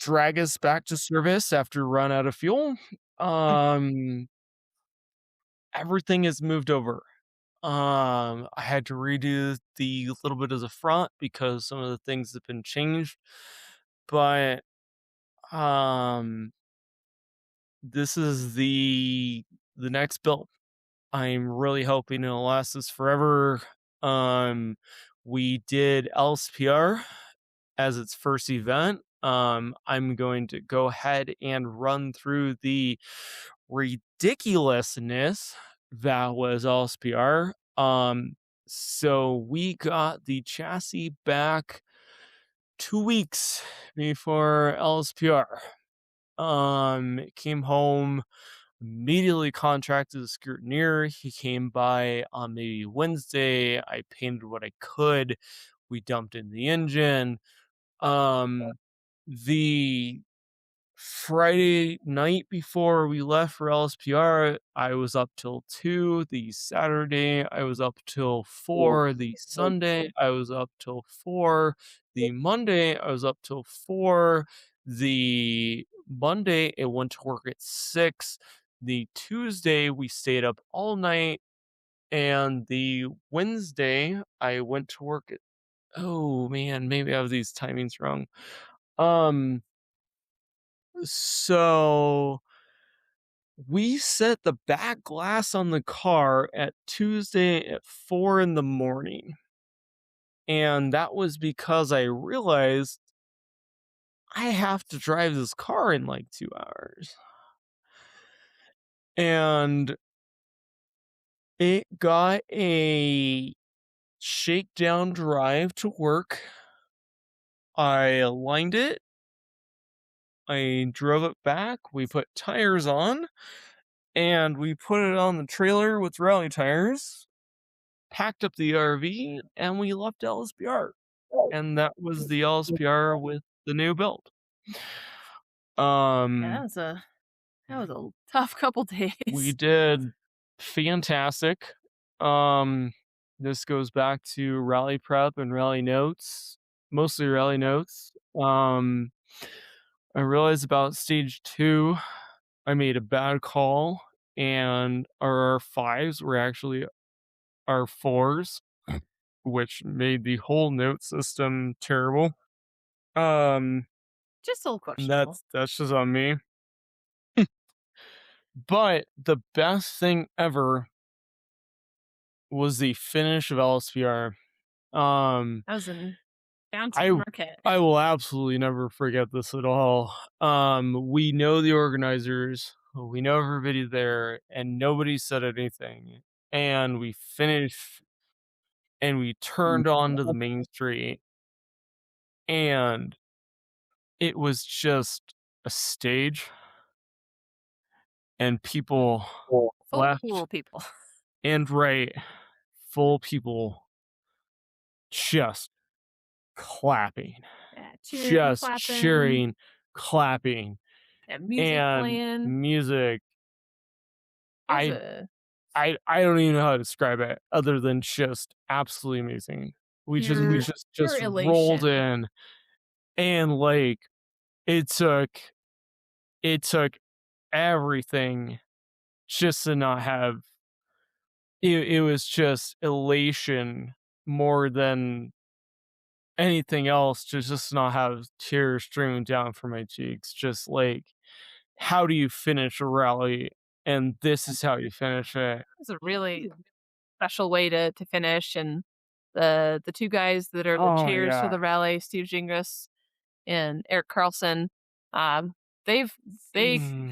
drag us back to service after run out of fuel. everything is moved over. I had to redo the little bit of the front because some of the things have been changed, but this is the next build. I'm really hoping it'll last us forever. We did LSPR as its first event. I'm going to go ahead and run through the ridiculousness that was LSPR. So we got the chassis back 2 weeks before LSPR. It came home, immediately contracted a scrutineer. He came by on maybe Wednesday. I painted what I could. We dumped in the engine. The Friday night before we left for LSPR, I was up till 2. The Saturday, I was up till 4. The Sunday, I was up till 4. The Monday, I was up till 4. The Monday, it went to work at 6. The Tuesday, we stayed up all night. And the Wednesday, I went to work at, oh man, maybe I have these timings wrong. So we set the back glass on the car at Tuesday at 4 in the morning. And that was because I realized I have to drive this car in like 2 hours. And it got a shakedown drive to work. I aligned it. I drove it back. We put tires on. And we put it on the trailer with rally tires, packed up the RV, and we left LSPR. And that was the LSPR with the new build. Yeah, that was a tough couple days. We did fantastic. This goes back to rally prep and rally notes, mostly rally notes. I realized about stage 2, I made a bad call, and our R5s were actually R4s, which made the whole note system terrible. Just a little questionable. That's just on me. But the best thing ever was the finish of LSPR. That was in downtown Marquette. I will absolutely never forget this at all. We know the organizers, we know everybody there, and nobody said anything. And we finished, and we turned onto the main street, and it was just a stage, and people left Full people. and right, full people just clapping, just clapping, cheering, clapping, and music and playing. music. I don't even know how to describe it other than just absolutely amazing. We just rolled in, and like it took everything just to not have it was just elation more than anything else to just not have tears streaming down from my cheeks. Just like, how do you finish a rally? And this is how you finish it. It's a really special way to finish. And the 2 guys that are the chairs for the rally, Steve Gingras and Eric Carlson, they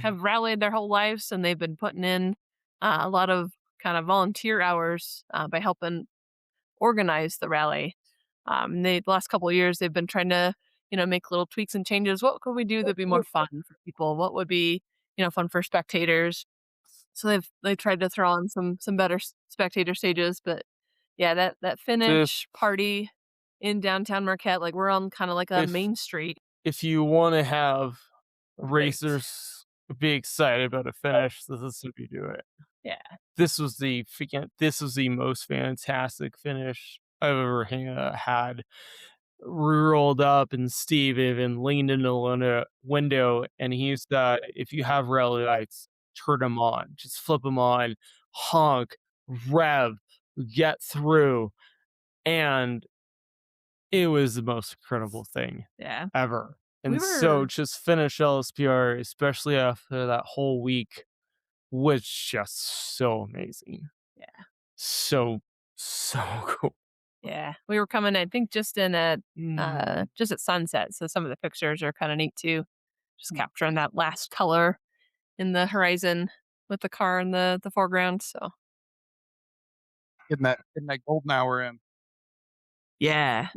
have rallied their whole lives, and they've been putting in a lot of kind of volunteer hours by helping organize the rally. The last couple of years, they've been trying to, make little tweaks and changes. What could we do that'd be more fun for people? What would be, fun for spectators? So they've tried to throw on some better spectator stages. But yeah, that finish party in downtown Marquette, like we're on kind of like a main street. If you want to have racers be excited about a finish, this is how you do it. Yeah. This was the most fantastic finish I've ever had. We rolled up, and Steve even leaned into the window, and he said, if you have rally lights, turn them on. Just flip them on. honk, rev, get through, and it was the most incredible thing Yeah. ever. We And so were just finish LSPR, especially after that whole week, was just so amazing. Yeah. So cool. Yeah. We were coming, I think, just at sunset. So some of the pictures are kind of neat too. Just capturing that last color in the horizon with the car in the foreground. So Getting that golden hour in. yeah.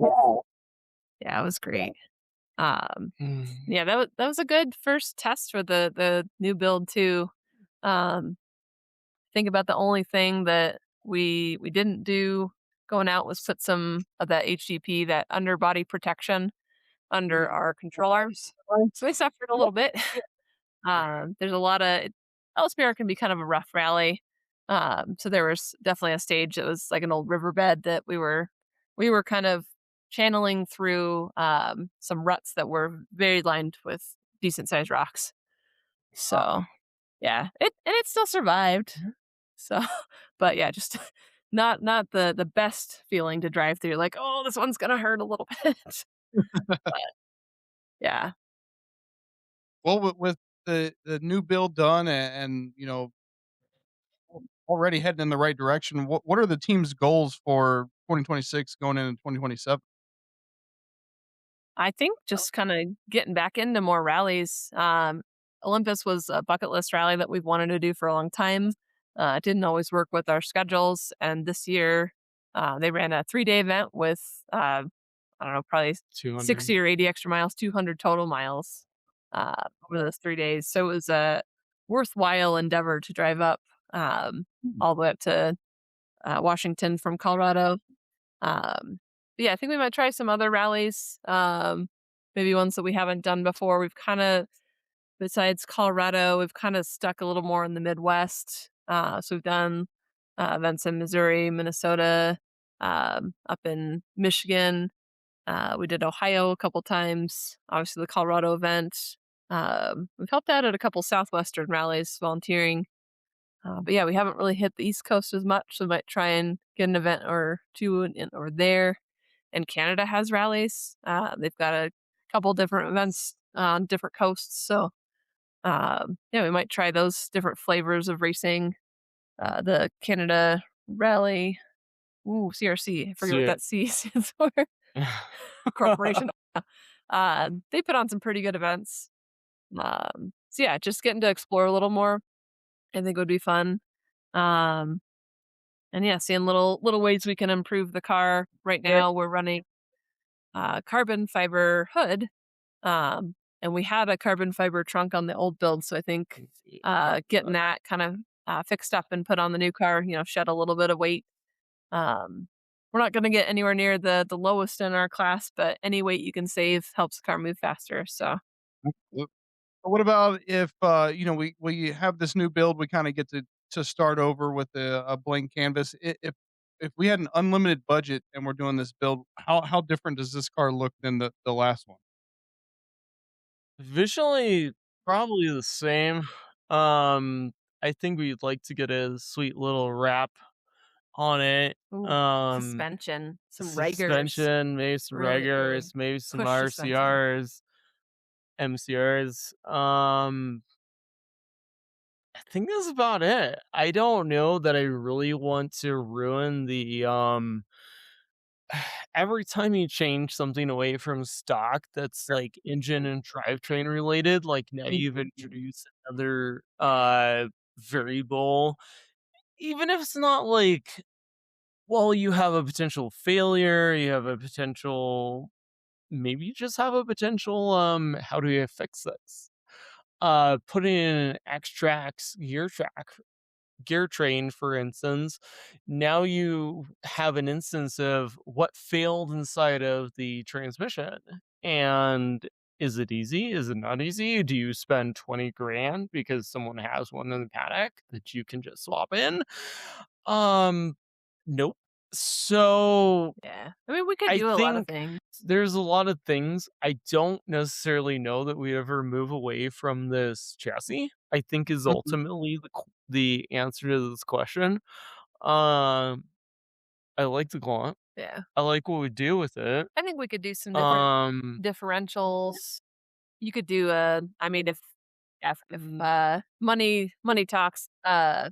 Yeah, it was great. Um Mm. yeah, that was a good first test for the new build too. Think about the only thing that we didn't do going out was put some of that HDP, that underbody protection under our control arms. So they suffered a little bit. There's a lot of LSPR can be kind of a rough rally. So there was definitely a stage that was like an old riverbed that we were kind of channeling through some ruts that were very lined with decent sized rocks. So yeah, it still survived. So, but yeah, just not the best feeling to drive through. Like, oh, this one's gonna hurt a little bit. Yeah. Well, with the new build done and already heading in the right direction, what are the team's goals for 2026 going into 2027? I think just kind of getting back into more rallies. Olympus was a bucket list rally that we've wanted to do for a long time. It didn't always work with our schedules, and this year they ran a 3-day event with I don't know, probably 200. 60 or 80 extra miles, 200 total miles over those 3 days. So it was a worthwhile endeavor to drive up all the way up to Washington from Colorado. But yeah, I think we might try some other rallies, maybe ones that we haven't done before. We've kind of, besides Colorado, we've kind of stuck a little more in the Midwest. So we've done events in Missouri, Minnesota, up in Michigan. We did Ohio a couple times, obviously the Colorado event. We've helped out at a couple Southwestern rallies volunteering. But yeah, we haven't really hit the East Coast as much, so we might try and get an event or two or there. And Canada has rallies. They've got a couple different events on different coasts. So yeah, we might try those different flavors of racing. The Canada Rally, CRC. I forget what that C stands for. Corporation. They put on some pretty good events. So yeah, just getting to explore a little more, I think would be fun. And yeah, seeing little ways we can improve the car. Right now, we're running carbon fiber hood, and we had a carbon fiber trunk on the old build. So I think getting that kind of fixed up and put on the new car, shed a little bit of weight. We're not going to get anywhere near the lowest in our class, but any weight you can save helps the car move faster. So Yep. What about if we have this new build, we kind of get to start over with a blank canvas. If we had an unlimited budget and we're doing this build, how different does this car look than the last one? Visually, probably the same. I think we'd like to get a sweet little wrap on it. ooh, suspension, some Regers, Suspension, maybe some really, really Regers, maybe some push suspension. RCRs, MCRs. I think that's about it. I don't know that I really want to ruin the every time you change something away from stock that's like engine and drivetrain related, like now you've introduced another variable, even if it's not like, well, you have a potential failure, you have a potential, maybe you just have a potential how do you fix this? Putting in an X-Trax gear train, for instance, now you have an instance of what failed inside of the transmission. And is it easy? Is it not easy? Do you spend 20 grand because someone has one in the paddock that you can just swap in? Nope. So Yeah. I mean, we could I do a lot of think things. there's a lot of things. I don't necessarily know that we ever move away from this chassis, I think is Mhm. ultimately the answer to this question. Um, I like the Gaunt. Yeah. I like what we do with it. I think we could do some different Um, differentials. You could do I mean, if money talks, I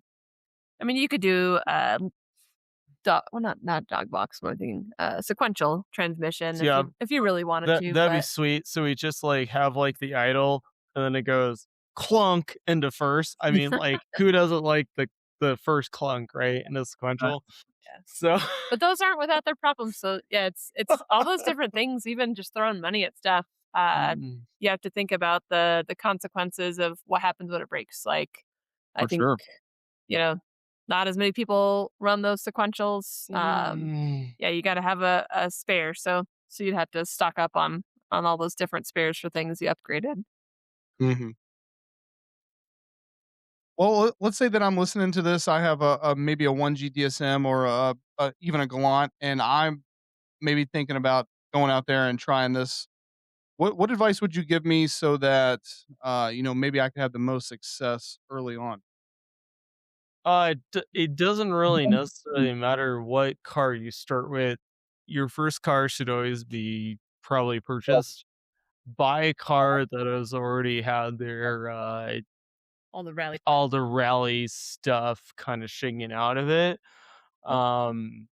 mean, you could do well, not dog box, but I think sequential transmission so yeah, if you really wanted to, that'd be but sweet. So we just like have like the idle, and then it goes clunk into first. I mean, like who doesn't like the first clunk, right? In a sequential. yeah. So But those aren't without their problems. So yeah, it's all those different things. Even just throwing money at stuff, mm, you have to think about the consequences of what happens when it breaks. Like, I For think sure. you know, not as many people run those sequentials. mm, Yeah, you got to have a spare. So you'd have to stock up on all those different spares for things you upgraded. Mhm. Well, let's say that I'm listening to this. I have a maybe a 1G DSM or even a Galant, and I'm maybe thinking about going out there and trying this. What advice would you give me so that maybe I could have the most success early on? it doesn't really necessarily matter what car you start with. Your first car should always be probably purchased. Buy a car that has already had their All the rally. all the rally stuff kind of shaking out of it. Um,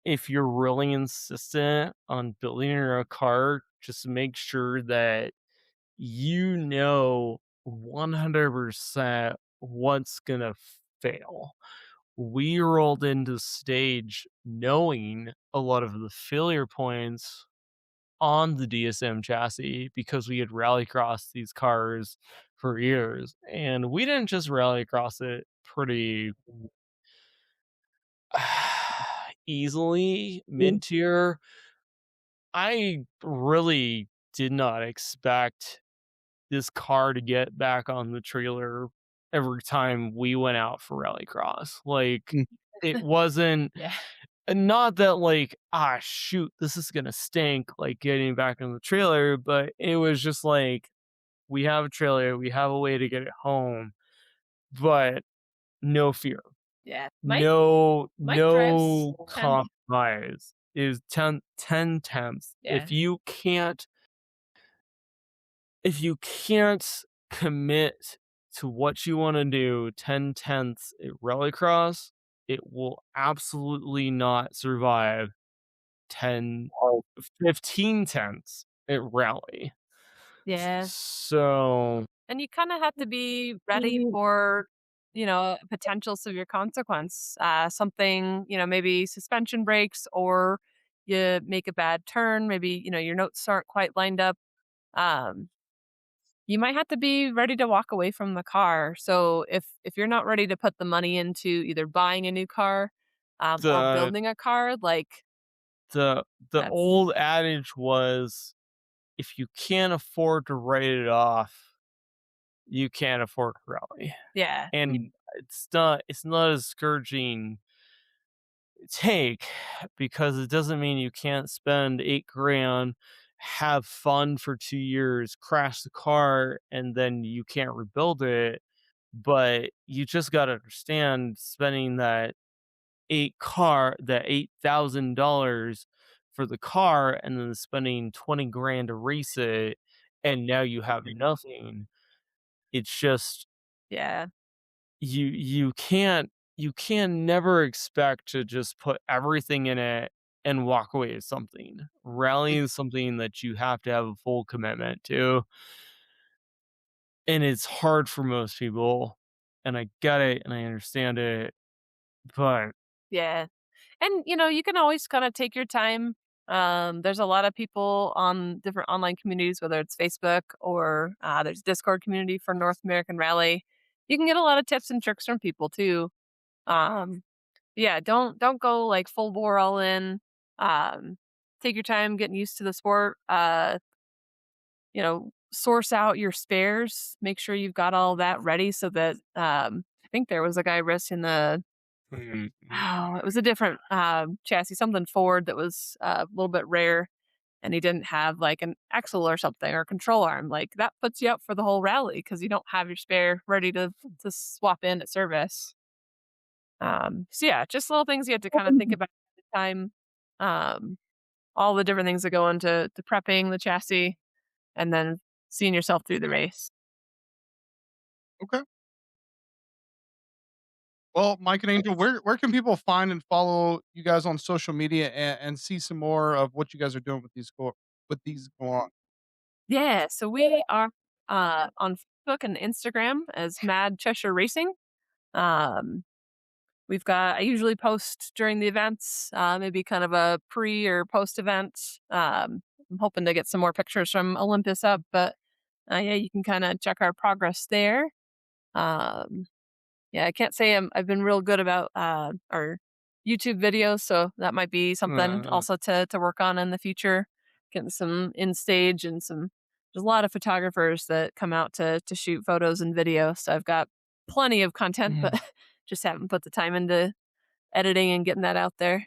if you're really insistent on building your car, just make sure that you know 100% what's gonna fail. We rolled into stage knowing a lot of the failure points on the DSM chassis because we had rallycrossed these cars for years, and we didn't just rallycross it pretty easily mid-tier. I really did not expect this car to get back on the trailer every time we went out for rallycross. Like, Mm. it wasn't Yeah. and not that like, ah, shoot, this is gonna stink, like getting back on the trailer, but it was just like, we have a trailer, we have a way to get it home, but no fear, Yeah. Mike drives no 10. compromise. Is 10 tenths. Yeah. If you can't commit to what you want to do 10 tenths at rallycross, it will absolutely not survive 10 15 tenths at rally. Yeah. So And you kind of have to be ready for, potential severe consequence. Something, maybe suspension breaks or you make a bad turn. Maybe, your notes aren't quite lined up. Um, you might have to be ready to walk away from the car. So if you're not ready to put the money into either buying a new car or the building a car, like the that's old adage was, if you can't afford to write it off, you can't afford to rally. yeah, And it's not a scourging take, because it doesn't mean you can't spend 8 grand, have fun for 2 years, crash the car, and then you can't rebuild it. But you just got to understand, spending that $8,000 for the car and then spending 20 grand to race it, and now you have nothing. It's just, yeah, you can never expect to just put everything in it and walk away with something. Rallying is something that you have to have a full commitment to, and it's hard for most people, and I get it and I understand it, but yeah. And you can always kind of take your time. There's a lot of people on different online communities, whether it's Facebook or there's Discord community for North American Rally. You can get a lot of tips and tricks from people too. Um, yeah, don't go like full bore all in. Um, take your time getting used to the sport. Source out your spares. Make sure you've got all that ready so that I think there was a guy racing the Oh, it was a different chassis, something Ford that was a little bit rare, and he didn't have like an axle or something or control arm. Like that puts you up for the whole rally because you don't have your spare ready to swap in at service. So yeah, just little things you have to kind of think about at the time. Um, all the different things that go into prepping the chassis and then seeing yourself through the race. Okay. Well, Mike and Angel, where can people find and follow you guys on social media and see some more of what you guys are doing with these go on? Yeah, so we are on Facebook and Instagram as Mad Cheshire Racing. Um, I usually post during the events, maybe kind of a pre or post event. I'm hoping to get some more pictures from Olympus up, but yeah, you can kind of check our progress there. Um, yeah, I can't say I've been real good about our YouTube videos, so that might be something also to work on in the future. Getting some in stage and there's a lot of photographers that come out to shoot photos and video. So I've got plenty of content, but just haven't put the time into editing and getting that out there.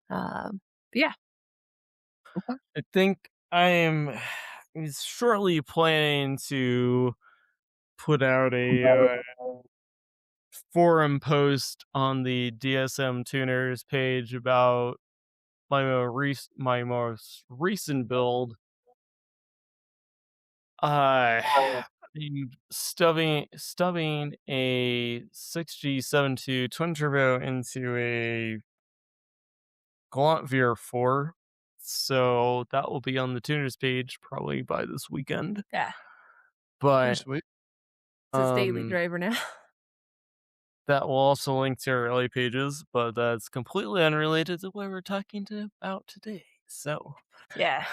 But yeah, I think I am shortly planning to put out a forum post on the DSM Tuners page about my most recent build. I'm stubbing a 6G72 twin turbo into a GVR4. So that will be on the tuners page probably by this weekend. yeah, Pretty But sweet. it's his daily um driver now. that will also link to our early pages, but that's completely unrelated to what we're talking about today. So Yeah.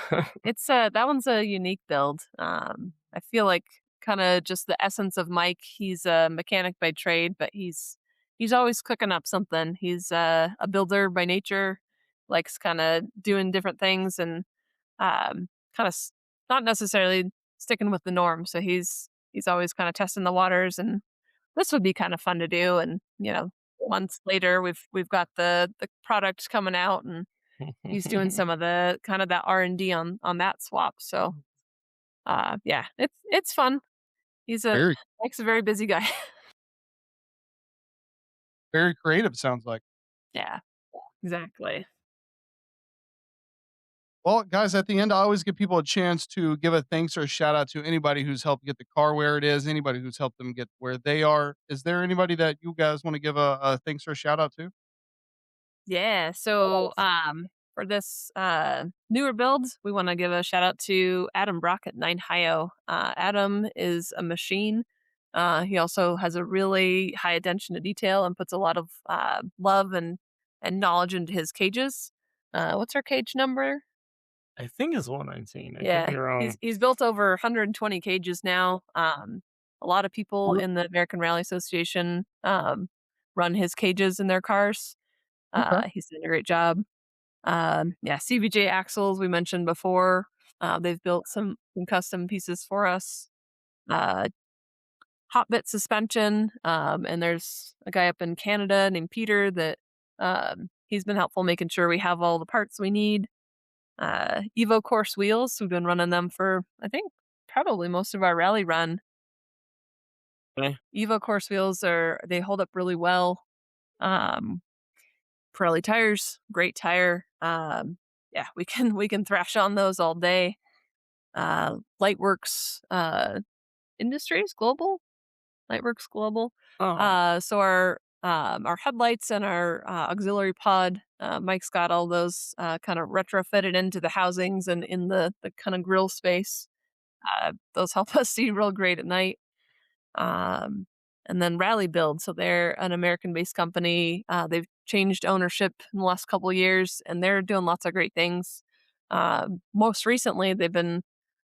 It's that one's a unique build. I feel like kind of just the essence of Mike. He's a mechanic by trade, but he's always cooking up something. He's a builder by nature, likes kind of doing different things and kind of not necessarily sticking with the norm. So he's always kind of testing the waters, and this would be kind of fun to do. And months later, we've got the product coming out and he's doing some of the kind of that R&D on that swap. So yeah, it's fun. Very, Mike's a very busy guy. very creative, sounds like. Yeah, exactly. Well, guys, at the end, I always give people a chance to give a thanks or a shout out to anybody who's helped get the car where it is, anybody who's helped them get where they are. Is there anybody that you guys want to give a thanks or a shout out to? Yeah. So for this newer build, we want to give a shout out to Adam Brock at 9 Adam is a machine. He also has a really high attention to detail and puts a lot of love and knowledge into his cages. What's our cage number? I think it's 119. I could Yeah, be wrong. he's built over 120 cages now. A lot of people in the American Rally Association run his cages in their cars. Okay. He's done a great job. Yeah, CVJ axles we mentioned before. They've built some custom pieces for us. Uh, hot bit suspension. And there's a guy up in Canada named Peter that he's been helpful making sure we have all the parts we need. Evo course wheels. We've been running them for I think probably most of our rally run. Okay. Evo course wheels they hold up really well. Pirelli tires, great tire. Yeah, we can thrash on those all day. Lightworks Industries Global, Lightworks Global. Oh, So our headlights and our auxiliary pod, Mike's got all those kind of retrofitted into the housings and in the kind of grill space. Those help us see real great at night. Um, and then Rally Build. So they're an American-based company. They've changed ownership in the last couple of years, and they're doing lots of great things. Most recently, they've been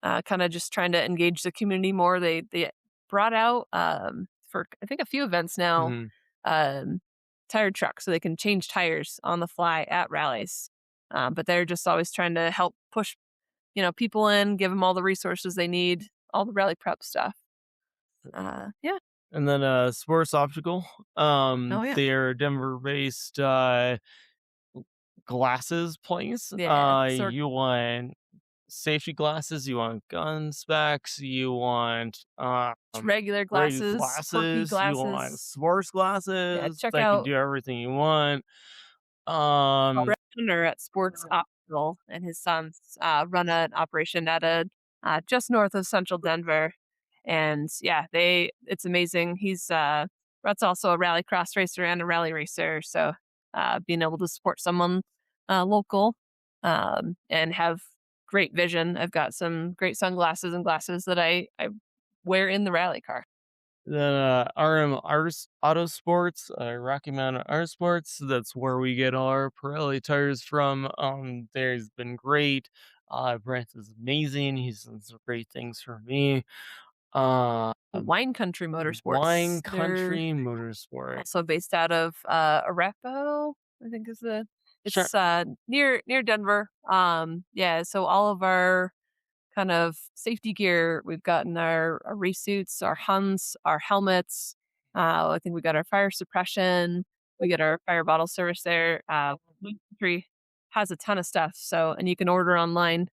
kind of just trying to engage the community more. They brought out for I think a few events now mhm. tire trucks so they can change tires on the fly at rallies. But they're just always trying to help push people in, give them all the resources they need, all the rally prep stuff. Yeah. And then Sports Optical. Oh, yeah. They're Denver-based glasses place. Yeah. You want safety glasses, you want gun specs, you want Regular regular glasses, quirky glasses, you want glasses. sports Yeah, glasses. check They can out do everything you want. Um, Brett Hunter at Sports Optical and his sons run an operation at a just north of central Denver. And yeah, it's amazing. Brett's also a rallycross racer and a rally racer. So being able to support someone local and have great vision. I've got some great sunglasses and glasses that I wear in the rally car. then RM Auto Sports, Rocky Mountain Auto Sports. That's where we get all our Pirelli tires from. There's been great. Brent is amazing. He's done some great things for me. Wine Country Motorsports. Wine They're Country Motorsport. also based out of Arapahoe, I think is it's near Denver. Yeah, so all of our kind of safety gear, we've gotten our race suits, our Huns, our helmets. I think we got our fire suppression. We get our fire bottle service there. Wine Country has a ton of stuff. So, and you can order online.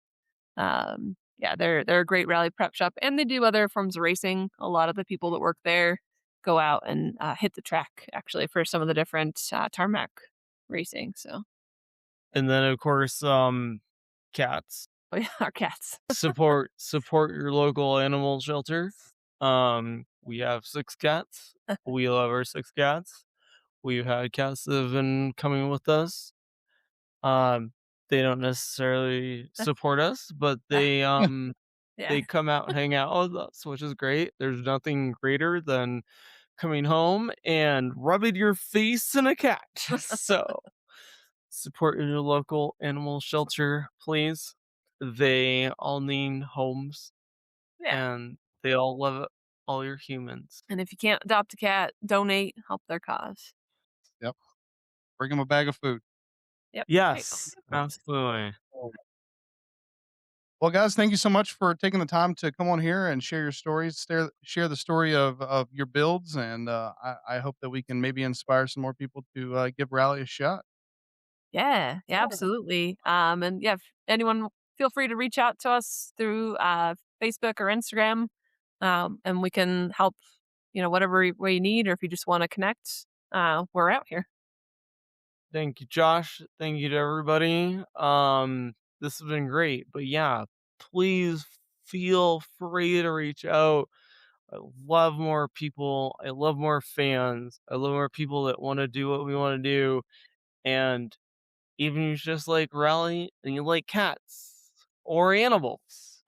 Yeah, they're a great rally prep shop, and they do other forms of racing. A lot of the people that work there go out and hit the track actually for some of the different tarmac racing. So, And then of course, cats. oh yeah, our cats. Support your local animal shelter. We have 6 cats. We love our 6 cats. We've had cats that have been coming with us. They don't necessarily support us, but they Yeah. they come out and hang out with us, which is great. There's nothing greater than coming home and rubbing your face in a cat. So support your local animal shelter, please. They all need homes, Yeah. and they all love all your humans. And if you can't adopt a cat, donate, help their cause. Yep. Bring them a bag of food. Yep. Yes, absolutely. Well, guys, thank you so much for taking the time to come on here and share your stories, share the story of your builds, and I hope that we can maybe inspire some more people to give rally a shot. Yeah, absolutely. And yeah, if anyone feel free to reach out to us through Facebook or Instagram, and we can help. Whatever way you need, or if you just want to connect, we're out here. Thank you, Josh. Thank you to everybody. This has been great. But yeah, please feel free to reach out. I love more people. I love more fans. I love more people that want to do what we want to do. And even if you just like rally and you like cats or animals,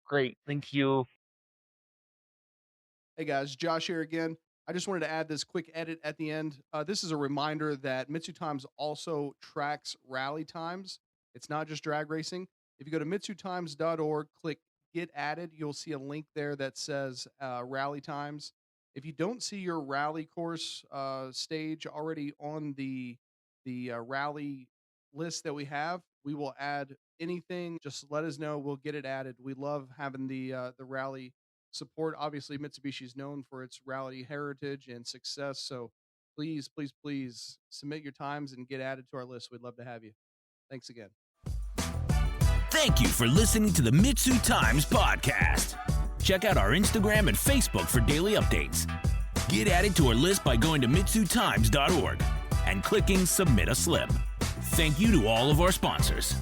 great. Thank you. Hey guys, Josh here again. I just wanted to add this quick edit at the end. This is a reminder that MitsuTimes also tracks rally times. It's not just drag racing. If you go to MitsuTimes.org, click Get Added, you'll see a link there that says rally times. If you don't see your rally course stage already on the rally list that we have, we will add anything. Just let us know. We'll get it added. We love having the rally support. Obviously, Mitsubishi is known for its rally heritage and success. So please, please, please submit your times and get added to our list. We'd love to have you. Thanks again. Thank you for listening to the MitsuTimes podcast. Check out our Instagram and Facebook for daily updates. Get added to our list by going to MitsuTimes.org and clicking Submit a Slip. Thank you to all of our sponsors.